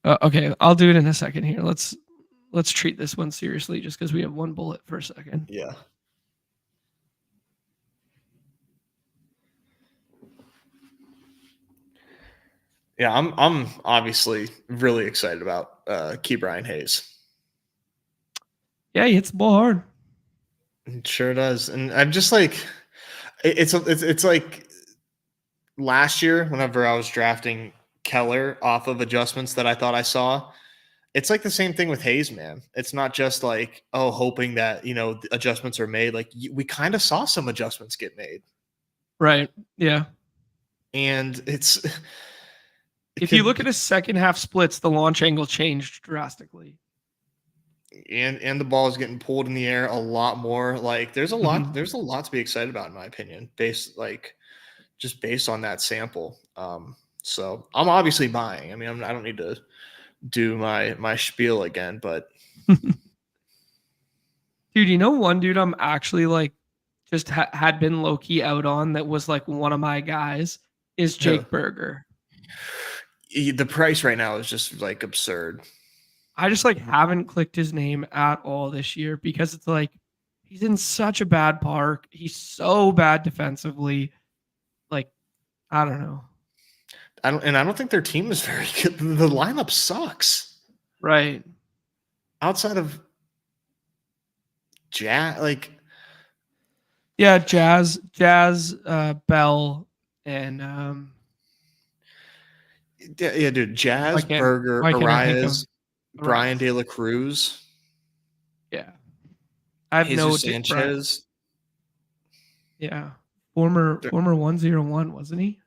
Okay. I'll do it in a second here. Let's treat this one seriously just because we have one bullet for a second. Yeah. Yeah, I'm obviously really excited about Ke'Bryan Hayes. Yeah, he hits the ball hard. It sure does, and I'm just like, it's like last year whenever I was drafting Keller off of adjustments that I thought I saw, It's like the same thing with Hayes, man. It's not just like, oh, hoping that, adjustments are made. Like we kind of saw some adjustments get made. Right. Yeah. And it If you could, look at his second half splits, the launch angle changed drastically. and the ball is getting pulled in the air a lot more. Like there's a lot Mhm. to be excited about, in my opinion, based on that sample. So I'm obviously buying. I mean, I don't need to do my spiel again, but Dude, one dude I'm actually like just had been low key out on that was like one of my guys is who? Jake Berger. The price right now is just like absurd. I just like haven't clicked his name at all this year because it's like he's in such a bad park. He's so bad defensively. Like, I don't know. I don't think their team is very good. The lineup sucks. Right. Outside of like Yeah, Jazz, Bell, and yeah, dude, Jazz, why can't Berger, why can't I think of Arias, Brian Arias? De La Cruz, Yeah. I have no Jesus Brian. Sanchez. Yeah. Former 101, wasn't he?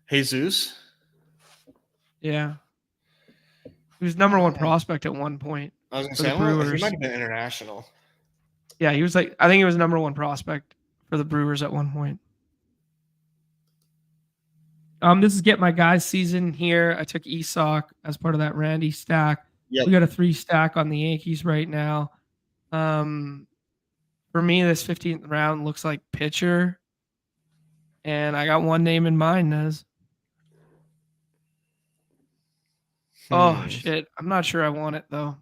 Jesus. Yeah. He was number one prospect at one point I was gonna for say, the I don't know, he Brewers. might have been international. Yeah, he was like I think he was number one prospect for the Brewers at one point. This is Get My Guys season here. I took Esoc as part of that Randy stack. Yep. We got a 3 stack on the Yankees right now. For me, this 15th round looks like pitcher. And I got one name in mind, Nez. Oh shit. I'm not sure I want it though.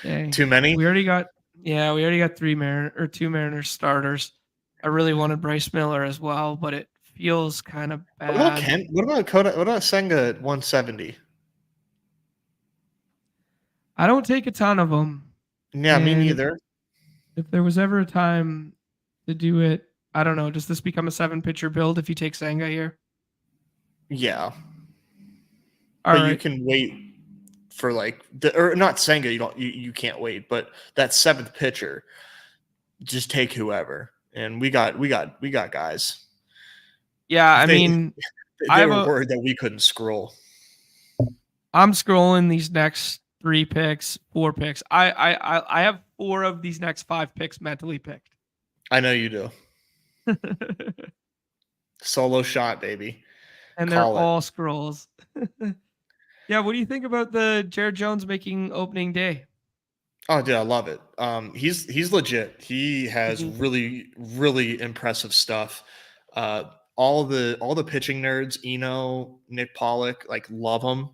Dang. Too many? We already got 2 Mariners starters. I really wanted Bryce Miller as well, but it feels kind of bad. What about Koda? What about Senga at 170? I don't take a ton of them. Yeah, me And neither. if there was ever a time to do it, I don't know. Does this become a 7 pitcher build if you take Senga here? Yeah. All But right. you can wait for or not Senga, you can't wait, but that 7th pitcher, just take whoever. And we got guys. Yeah, I mean, they were worried that we couldn't scroll. I'm scrolling these next 3 picks, 4 picks. I have 4 of these next 5 picks mentally picked. I know you do. Solo shot, baby. And they're all scrolls. Yeah, what do you think about the Jared Jones making opening day? Oh, dude, I love it. He's legit. He has really, really impressive stuff. All the pitching nerds, Nick Pollock, like love him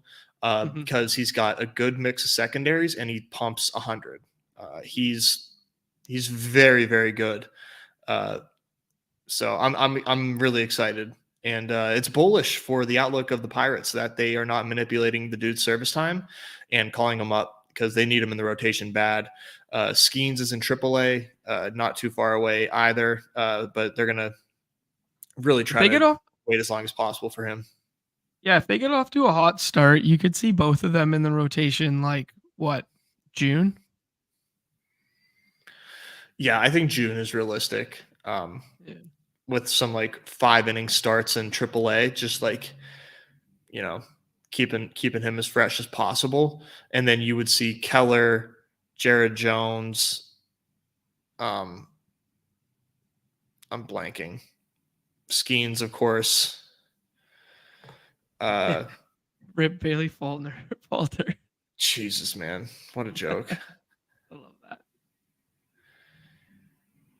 because he's got a good mix of secondaries and he pumps 100. He's very, very good. So I'm really excited. And it's bullish for the outlook of the Pirates that they are not manipulating the dude's service time and calling him up because they need him in the rotation bad. Skeens is in AAA, not too far away either, but they're going to really try to wait as long as possible for him. Yeah, if they get off to a hot start, you could see both of them in the rotation June? Yeah, I think June is realistic. With some 5-inning starts in AAA, just keeping him as fresh as possible, and then you would see Keller, Jared Jones. I'm blanking. Skeens, of course. Rip Bailey Falter. Jesus, man, what a joke! I love that.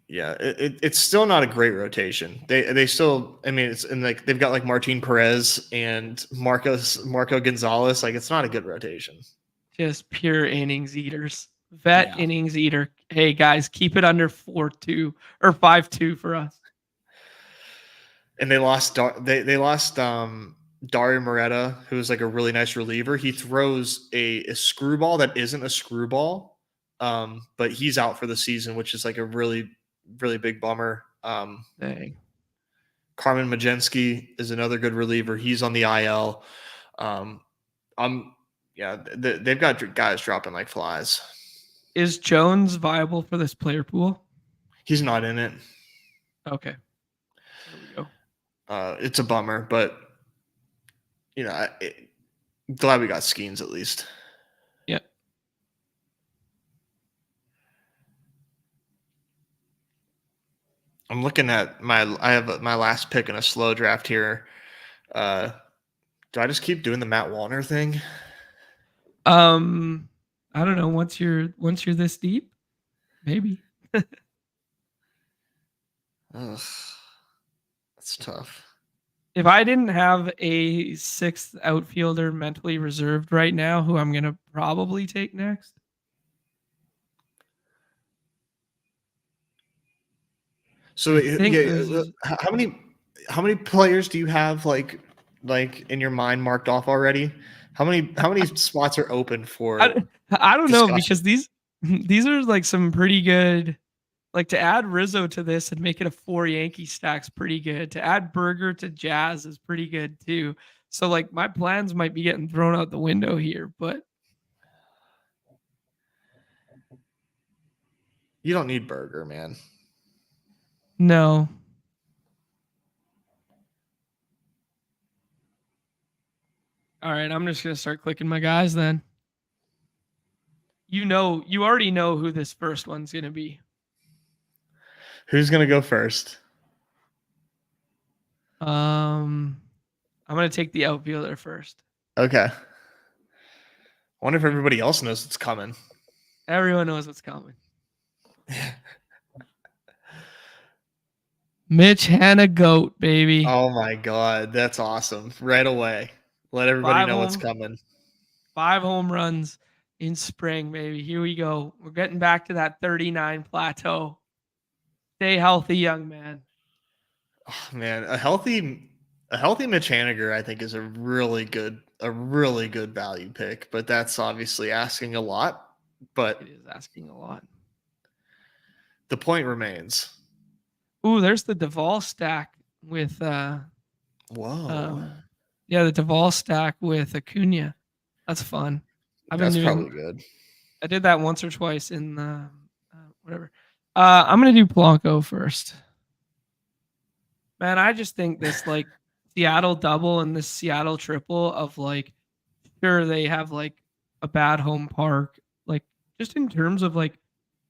Yeah, it's still not a great rotation. They still, I mean, it's they've got Martin Perez and Marco Gonzalez. It's not a good rotation. Just pure innings eaters. Innings eater. Hey guys, keep it under 4-2 or 5-2 for us. And they lost Dario Moreta, who's a really nice reliever. He throws a screwball that isn't a screwball, but he's out for the season, which is a really, really big bummer. Dang. Carmen Majensky is another good reliever. He's on the IL. Yeah, they've got guys dropping like flies. Is Jones viable for this player pool? He's not in it. Okay. There we go. It's a bummer, but glad we got Skeens at least. Yeah. I'm looking at I have my last pick in a slow draft here. Do I just keep doing the Matt Wallner thing? I don't know. Once you're this deep, maybe. Ugh, that's tough. If I didn't have a sixth outfielder mentally reserved right now, who I'm gonna probably take next. So how many players do you have like in your mind marked off already? How many spots are open for? I don't know, because these are like some pretty good. Like, to add Rizzo to this and make it a 4 Yankee stack's pretty good. To add Berger to Jazz is pretty good too. So like my plans might be getting thrown out the window here, but you don't need Berger, man. No. All right, I'm just gonna start clicking my guys then. You already know who this first one's gonna be. Who's gonna go first? I'm gonna take the outfielder first. Okay. I wonder if everybody else knows what's coming. Everyone knows what's coming. Mitch Hanna goat, baby. Oh my god, that's awesome! Right away, let everybody know what's coming. 5 home runs in spring, baby. Here we go. We're getting back to that 39 plateau. Stay healthy, young man. Oh, man, a healthy Mitch Haniger, I think, is a really good value pick, but that's obviously asking a lot. But it is asking a lot. The point remains. Ooh, there's the Duvall stack with whoa. Yeah, the Duvall stack with Acuna. That's fun. That's probably good. I did that once or twice in whatever. I'm gonna do Polanco first. Man, I just think this like Seattle double and this Seattle triple of like, sure, they have like a bad home park, like just in terms of like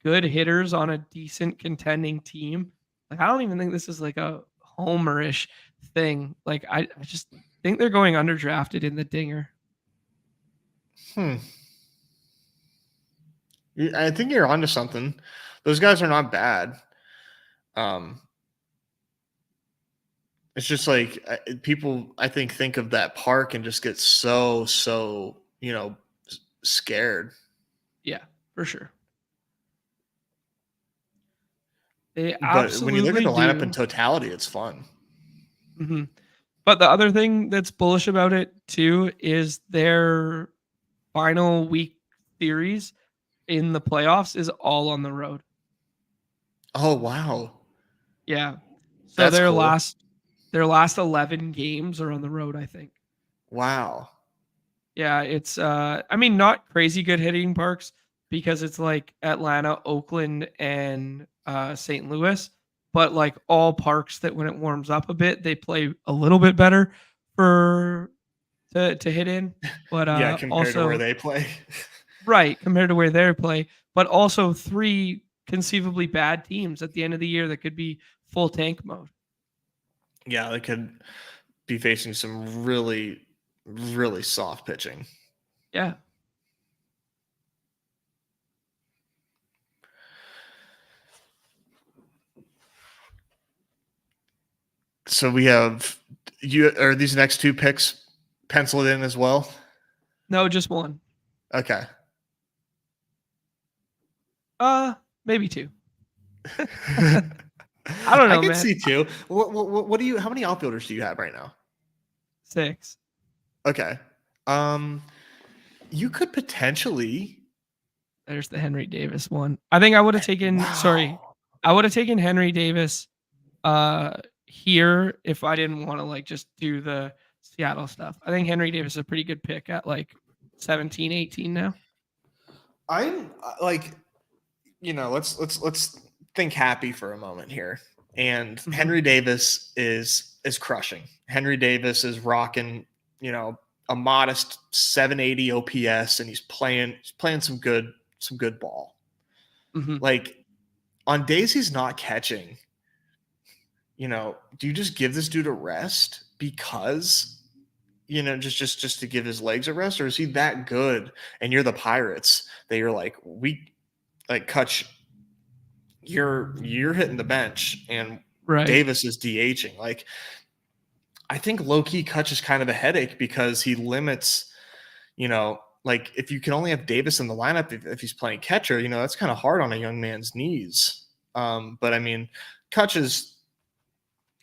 good hitters on a decent contending team. Like, I don't even think this is like a homerish thing. Like, I just think they're going underdrafted in the dinger. I think you're onto something. Those guys are not bad. It's just like people, I think of that park and just get so scared. Yeah, for sure. But when you look at the lineup in totality, it's fun. Mm-hmm. But the other thing that's bullish about it too is their final week series in the playoffs is all on the road. Oh wow! Yeah, so that's their cool. last 11 games are on the road, I think. Wow. Yeah, it's I mean, not crazy good hitting parks because it's like Atlanta, Oakland, and St. Louis, but like all parks that when it warms up a bit, they play a little bit better to hit in. But yeah, compared also, to where they play. Right, compared to where they play, but also 3 conceivably bad teams at the end of the year that could be full tank mode. Yeah, they could be facing some really, really soft pitching. Yeah. So we have are these next 2 picks penciled in as well? No, just one. Okay. Maybe 2. I don't know, I can man. see 2. What do you? How many outfielders do you have right now? 6. Okay. You could potentially. There's the Henry Davis one. I think I would have taken. Wow. Sorry, I would have taken Henry Davis here if I didn't want to like just do the Seattle stuff. I think Henry Davis is a pretty good pick at like 17, 18 now. I'm like, let's think happy for a moment here. And Henry Davis is crushing. Henry Davis is rocking, a modest 780 OPS, and he's playing some good ball. Like on days he's not catching, do you just give this dude a rest because just to give his legs a rest, or is he that good and you're the Pirates that you're like, Kutch, you're hitting the bench and Davis is DHing? Like, I think low-key Kutch is kind of a headache because he limits, like if you can only have Davis in the lineup if he's playing catcher, that's kind of hard on a young man's knees. But I mean, Kutch is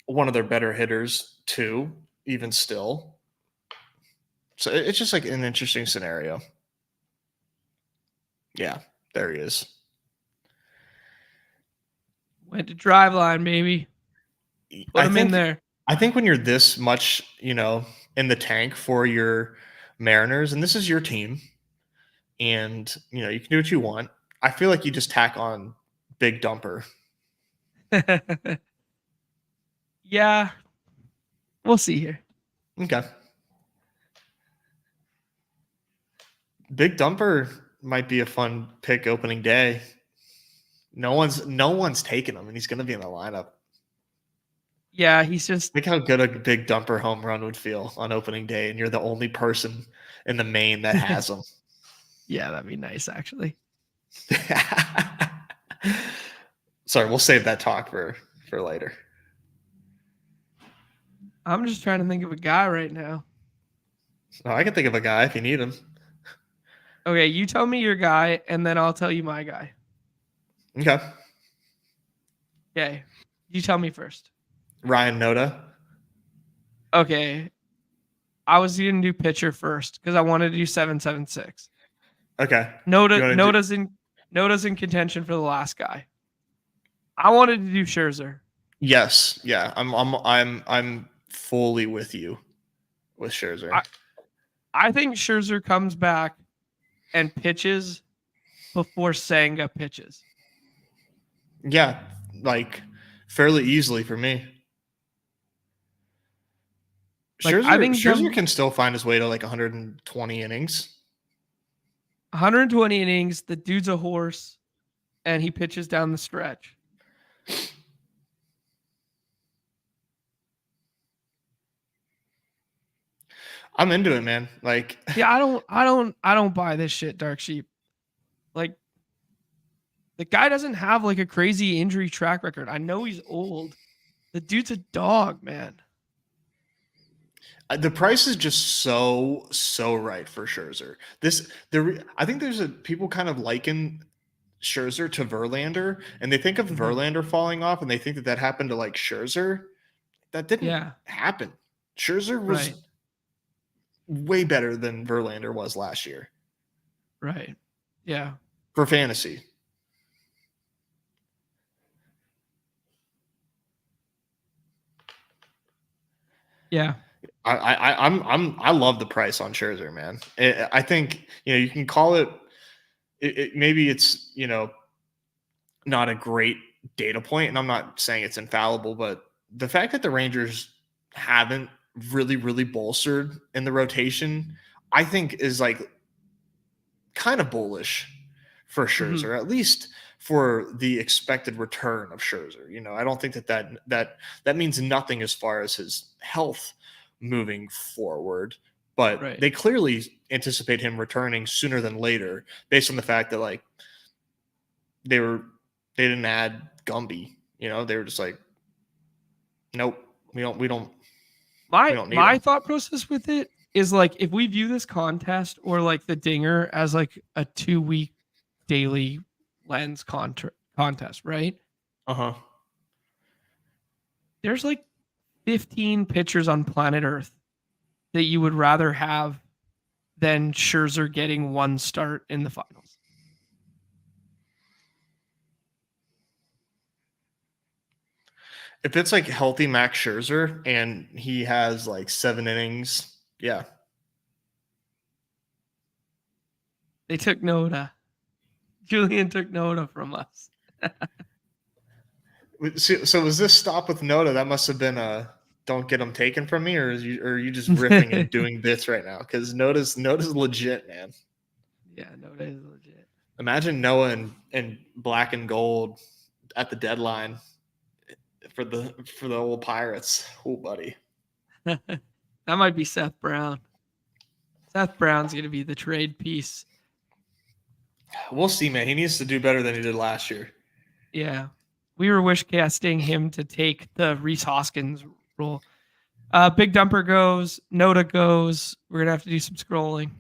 one of their better hitters too, even still. So it's just like an interesting scenario. Yeah, there he is. Went to drive line, baby. Put him in there. I think when you're this much, in the tank for your Mariners, and this is your team, and you can do what you want, I feel like you just tack on Big Dumper. Yeah. We'll see here. Okay. Big Dumper might be a fun pick opening day. No one's taking him, and he's going to be in the lineup. Yeah, he's just... Think how good a Big Dumper home run would feel on opening day, and you're the only person in the main that has him. Yeah, that'd be nice, actually. Sorry, we'll save that talk for later. I'm just trying to think of a guy right now. Oh, I can think of a guy if you need him. Okay, you tell me your guy, and then I'll tell you my guy. Okay. You tell me first. Ryan Noda. Okay. I was going to do pitcher first because I wanted to do 7-7-6. Okay. Noda's in contention for the last guy. I wanted to do Scherzer. Yes. Yeah. I'm fully with you with Scherzer. I think Scherzer comes back and pitches before Senga pitches. Yeah, like fairly easily for me. Like, Scherzer can still find his way to like 120 innings. 120 innings. The dude's a horse, and he pitches down the stretch. I'm into it, man. Like, yeah, I don't buy this shit, Dark Sheep. Like, the guy doesn't have like a crazy injury track record. I know he's old. The dude's a dog, man. The price is just so right for Scherzer. I think there's people kind of liken Scherzer to Verlander, and they think of Verlander falling off, and they think that happened to like Scherzer. That didn't happen. Scherzer was way better than Verlander was last year. Right. Yeah. For fantasy. Yeah. I love the price on Scherzer, man. I think, you can call it maybe it's, not a great data point, and I'm not saying it's infallible, but the fact that the Rangers haven't really, really bolstered in the rotation, I think is like kind of bullish for Scherzer, at least for the expected return of Scherzer. I don't think that means nothing as far as his health moving forward, but they clearly anticipate him returning sooner than later based on the fact that like they didn't add Gumby. They were just like, nope, we don't need my him. thought process with it is like, if we view this contest or like the Dinger as like a 2-week daily lens contest, right? There's like 15 pitchers on planet Earth that you would rather have than Scherzer getting one start in the finals. If it's like healthy Max Scherzer and he has like 7 innings, yeah. They took Noda. Julian took Noda from us. So was this stop with Noda? That must have been a don't get him taken from me, or are you just riffing and doing bits right now? Because Noda's legit, man. Yeah, Noda is legit. Imagine Noah in black and gold at the deadline for the old Pirates. Oh, buddy. That might be Seth Brown. Seth Brown's going to be the trade piece. We'll see, man. He needs to do better than he did last year. Yeah. We were wish casting him to take the Reese Hoskins role. Big Dumper goes. Noda goes. We're going to have to do some scrolling.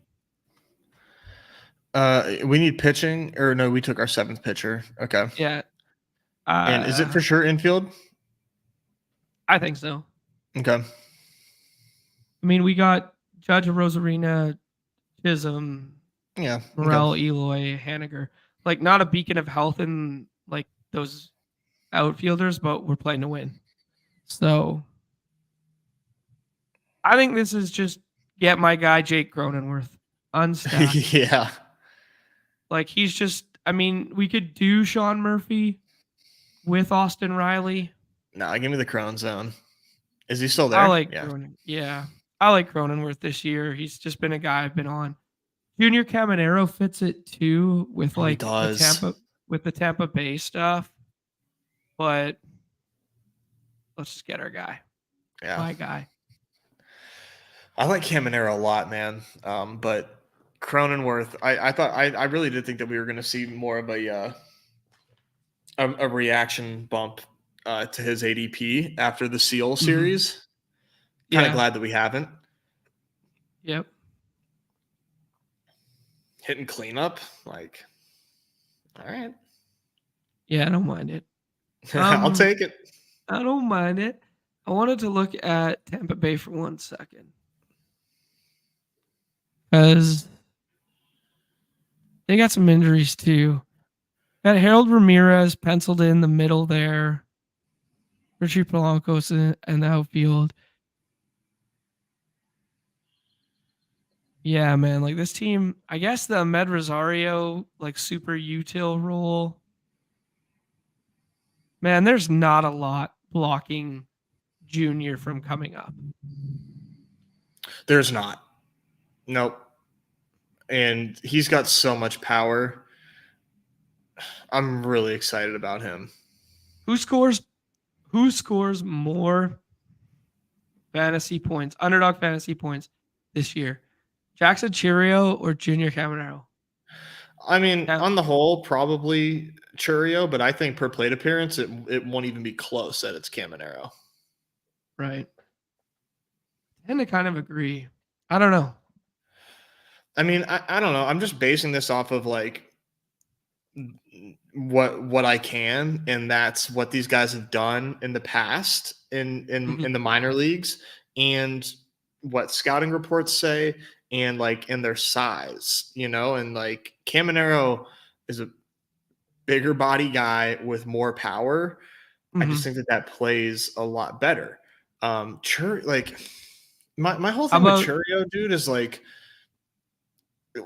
We need pitching, or no, we took our 7th pitcher. Okay. Yeah. And is it for sure infield? I think so. Okay. I mean, we got Judge Rosarina, Chisholm, Yeah. Morel, Okay. Eloy, Haniger. Like, not a beacon of health in like those outfielders, but we're playing to win. So I think this is just get my guy Jake Cronenworth unstacked. Yeah. Like, he's just, I mean, we could do Sean Murphy with Austin Riley. No, give me the Crown Zone. Is he still there? I like I like Cronenworth this year. He's just been a guy I've been on. Junior Caminero fits it too with He like does. the Tampa Bay stuff. But let's just get our guy. Yeah. My guy. I like Caminero a lot, man. But Cronenworth, I really did think that we were going to see more of a reaction bump to his ADP after the Seal series. Kind of glad that we haven't. Yep. Hitting cleanup, like, all right. Yeah, I don't mind it. I'll take it. I don't mind it. I wanted to look at Tampa Bay for 1 second. Because they got some injuries too. Got Harold Ramirez penciled in the middle there. Richie Polanco's in the outfield. Yeah, man. Like, this team, I guess the Ahmed Rosario, like, super util role. Man, there's not a lot blocking Junior from coming up. There's not. Nope. And he's got so much power. I'm really excited about him. Who scores more fantasy points, underdog fantasy points this year? Jackson Chirio or Junior Caminero? I mean, on the whole, probably Churio, but I think per plate appearance, it won't even be close that it's Caminero. Right. I tend to kind of agree. I don't know. I mean, I don't know. I'm just basing this off of like what I can, and that's what these guys have done in the past in the minor leagues, and what scouting reports say, and like in their size, and like Caminero is a bigger body guy with more power. I just think that plays a lot better. Like my whole thing with Churio, dude, is like,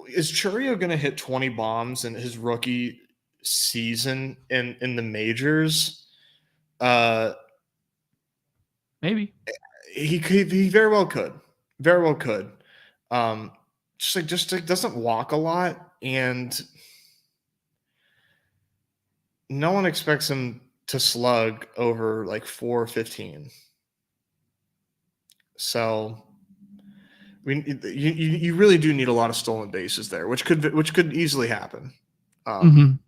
is Churio going to hit 20 bombs in his rookie season in the majors? Maybe. He very well could. Very well could. Just doesn't walk a lot, and no one expects him to slug over like 415. So I mean, you really do need a lot of stolen bases there, which could easily happen. What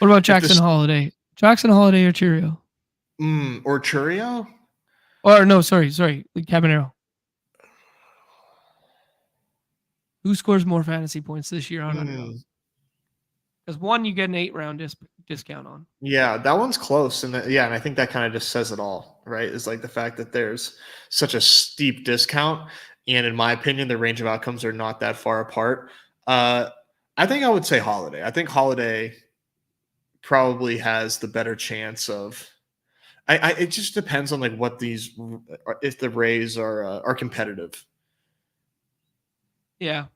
about Jackson Holiday? Jackson Holiday or Churio? Or Churio? Or no, sorry, Caminero. Who scores more fantasy points this year on Underdog? Because one, you get an 8-round discount on. Yeah, that one's close, and and I think that kind of just says it all, right? It's like the fact that there's such a steep discount, and in my opinion, the range of outcomes are not that far apart. I think I would say Holiday. I think Holiday probably has the better chance of It just depends on like what these if the Rays are competitive. Yeah,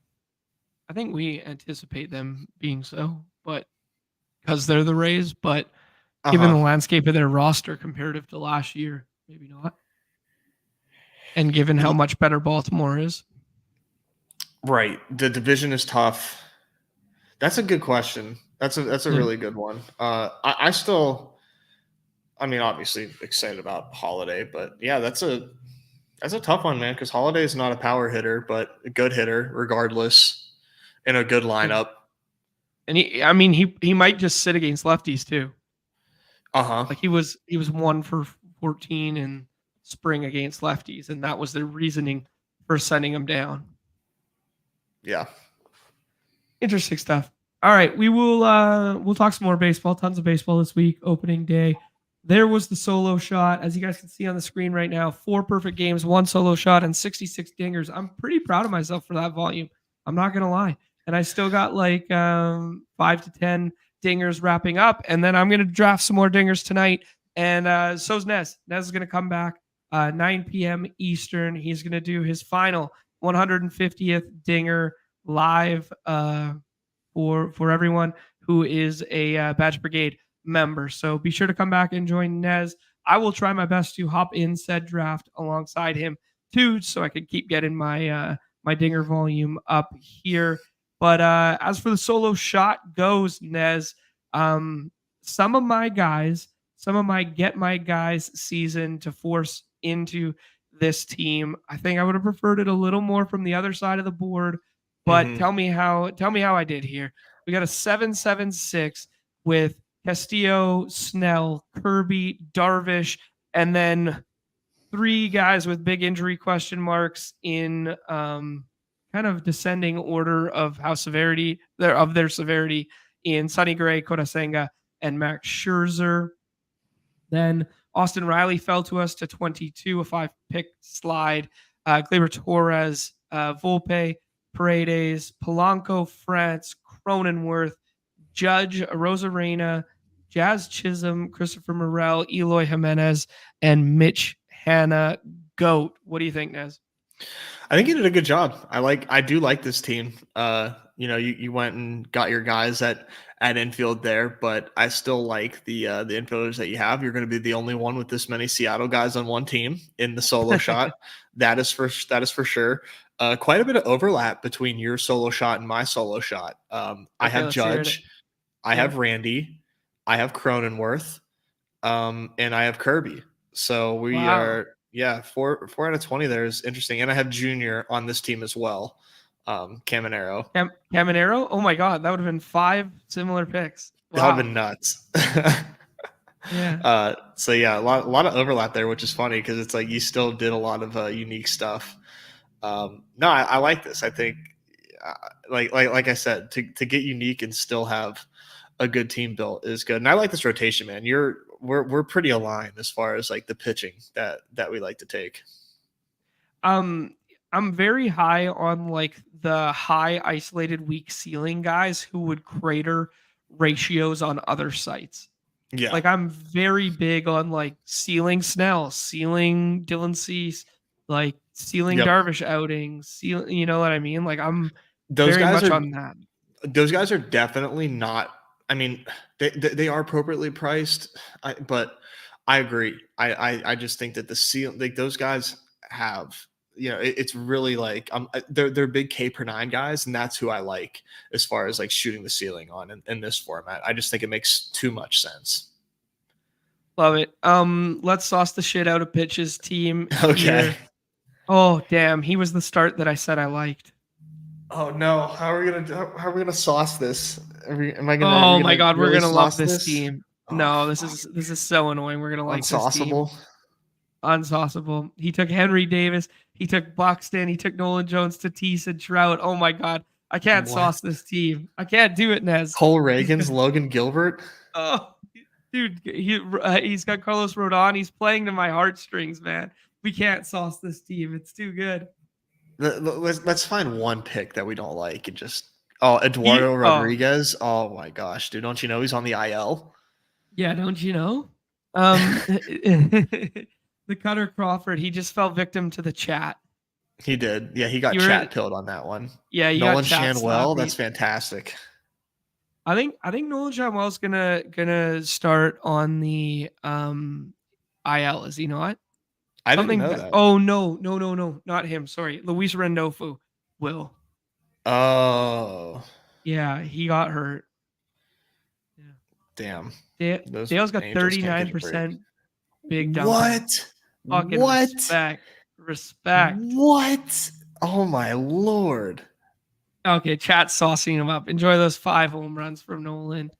I think we anticipate them being so, but because they're the Rays, but given Uh-huh. the landscape of their roster comparative to last year, maybe not. And given how much better Baltimore is. Right. The division is tough. That's a good question. That's a Yeah. really good one. I still, I mean, obviously excited about Holiday, but yeah, that's a tough one, man. Because Holiday is not a power hitter, but a good hitter regardless, in a good Yeah. lineup. And he might just sit against lefties too. Uh huh. Like he was 1 for 14 in spring against lefties, and that was their reasoning for sending him down. Yeah. Interesting stuff. All right, we'll talk some more baseball. Tons of baseball this week. Opening day. There was the solo shot, as you guys can see on the screen right now. 4 perfect games, 1 solo shot, and 66 dingers. I'm pretty proud of myself for that volume. I'm not gonna lie. And I still got like 5 to 10 dingers wrapping up, and then I'm gonna draft some more dingers tonight. And so's Nez. Nez is gonna come back 9 p.m. Eastern. He's gonna do his final 150th dinger live for everyone who is a Badge Brigade member. So be sure to come back and join Nez. I will try my best to hop in said draft alongside him too, so I can keep getting my dinger volume up here. But as for the solo shot goes, Nez, some of my guys, some of my get my guys season to force into this team. I think I would have preferred it a little more from the other side of the board, but Mm-hmm. tell me how I did here. We got a 7-7-6 with Castillo, Snell, Kirby, Darvish, and then 3 guys with big injury question marks in kind of descending order of how severity their severity in Sonny Gray, Kodasenga, and Max Scherzer. Then Austin Riley fell to us to 22, a 5-pick slide. Gleyber Torres, Volpe, Paredes, Polanco, France, Cronenworth, Judge, Rosarena, Jazz Chisholm, Christopher Morel, Eloy Jimenez, and Mitch Hanna. Goat. What do you think, Nez? I think you did a good job. I do like this team. You went and got your guys at infield there, but I still like the infielders that you have. You're going to be the only one with this many Seattle guys on one team in the solo shot. That is for sure. Quite a bit of overlap between your solo shot and my solo shot. I Okay, have let's hear it. Judge, I Yeah. have Randy, I have Cronenworth, and I have Kirby. So we Wow. are, yeah, four out of 20 there is interesting. And I have Junior on this team as well, Caminero. Caminero? Oh my God, that would have been 5 similar picks. That would have Wow. been nuts. Yeah. So yeah, a lot of overlap there, which is funny because it's like you still did a lot of unique stuff. No, I like this. I think, like I said, to get unique and still have a good team built is good. And I like this rotation, man. We're pretty aligned as far as like the pitching that we like to take. Um, I'm very high on like the high isolated weak ceiling guys who would crater ratios on other sites. Yeah. Like I'm very big on like ceiling Snell, ceiling Dylan Cease, like ceiling Yep. Darvish outings, you know what I mean? Like I'm Those very guys much are on that. those guys are definitely not. I mean, they are appropriately priced, but I agree. I just think that the ceiling, like those guys have, it's really like they're big K per 9 guys, and that's who I like as far as like shooting the ceiling on in this format. I just think it makes too much sense. Love it. Let's sauce the shit out of Pitch's team Okay. here. Oh damn, he was the start that I said I liked. Oh no! How are we gonna sauce this? Are we Oh my gonna God, we're really gonna love sauce this this? team. Oh No, this fuck! is so annoying. We're gonna like this team. Unsauceable. Unsauceable. He took Henry Davis. He took Buxton. He took Nolan Jones, Tatis, and Trout. Oh my God, I can't What? sauce this team. I can't do it, Nez. Cole He's got, Reagan's Logan Gilbert. oh, dude, he's got Carlos Rodon. He's playing to my heartstrings, man. We can't sauce this team. It's too good. Let's find one pick that we don't like and just He, Eduardo oh Rodriguez. Oh my gosh, dude! Don't you know he's on the IL? yeah, don't you know? The Cutter Crawford, he just fell victim to the chat. He did. Yeah, he got chat pilled on that one. Yeah, you Nolan got chat Shanwell, that's slapped. fantastic. I think Nolan Shanwell's gonna start on the IL, is he not? I didn't know that. Oh no, not him. Sorry. Luis Rendofu will. Oh. Yeah, he got hurt. Yeah. Damn. Dale's got 39% big dumper. What? Fucking what? Respect. What? Oh my lord. Okay, chat saucing him up. Enjoy those 5 home runs from Nolan.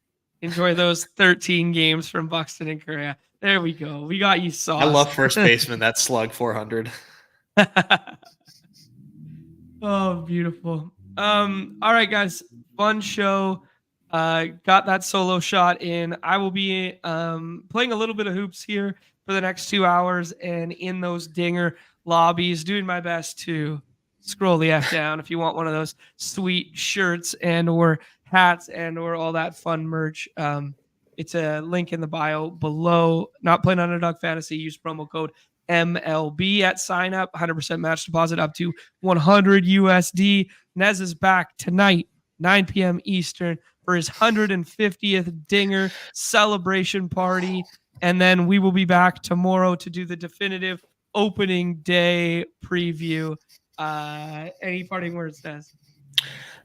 Enjoy those 13 games from Buxton and Correa. There we go. We got you sauced. I love first baseman. That slug 400. Oh, beautiful. All right, guys. Fun show. Got that solo shot in. I will be playing a little bit of hoops here for the next 2 hours and in those dinger lobbies, doing my best to scroll the F down if you want one of those sweet shirts and or hats and or all that fun merch. It's a link in the bio below. Not playing Underdog Fantasy. Use promo code MLB at sign up. 100% match deposit up to 100 USD. Nez is back tonight, 9 p.m. Eastern, for his 150th dinger celebration party. And then we will be back tomorrow to do the definitive opening day preview. Any parting words, Nez?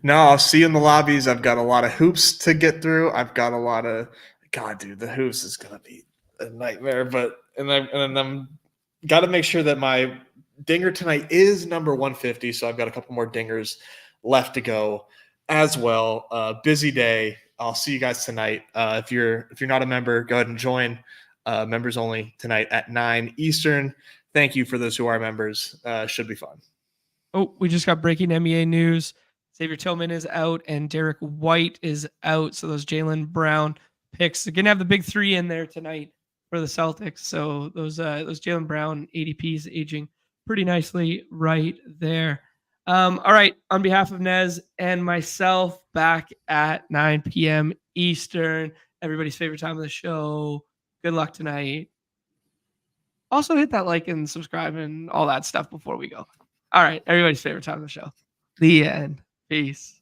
No, I'll see you in the lobbies. I've got a lot of hoops to get through. I've got a lot of God, dude, the hoops is gonna be a nightmare. But and I'm got to make sure that my dinger tonight is number 150. So I've got a couple more dingers left to go as well. Busy day. I'll see you guys tonight. If you're not a member, go ahead and join. Members only tonight at 9 Eastern. Thank you for those who are members. Should be fun. Oh, we just got breaking NBA news. Xavier Tillman is out and Derek White is out. So those Jaylen Brown picks are gonna have the big 3 in there tonight for the Celtics. So those Jaylen Brown ADPs aging pretty nicely right there. All right, on behalf of Nez and myself, back at 9 p.m. Eastern, everybody's favorite time of the show. Good luck tonight. Also hit that like and subscribe and all that stuff before we go. All right, everybody's favorite time of the show. The end. Peace.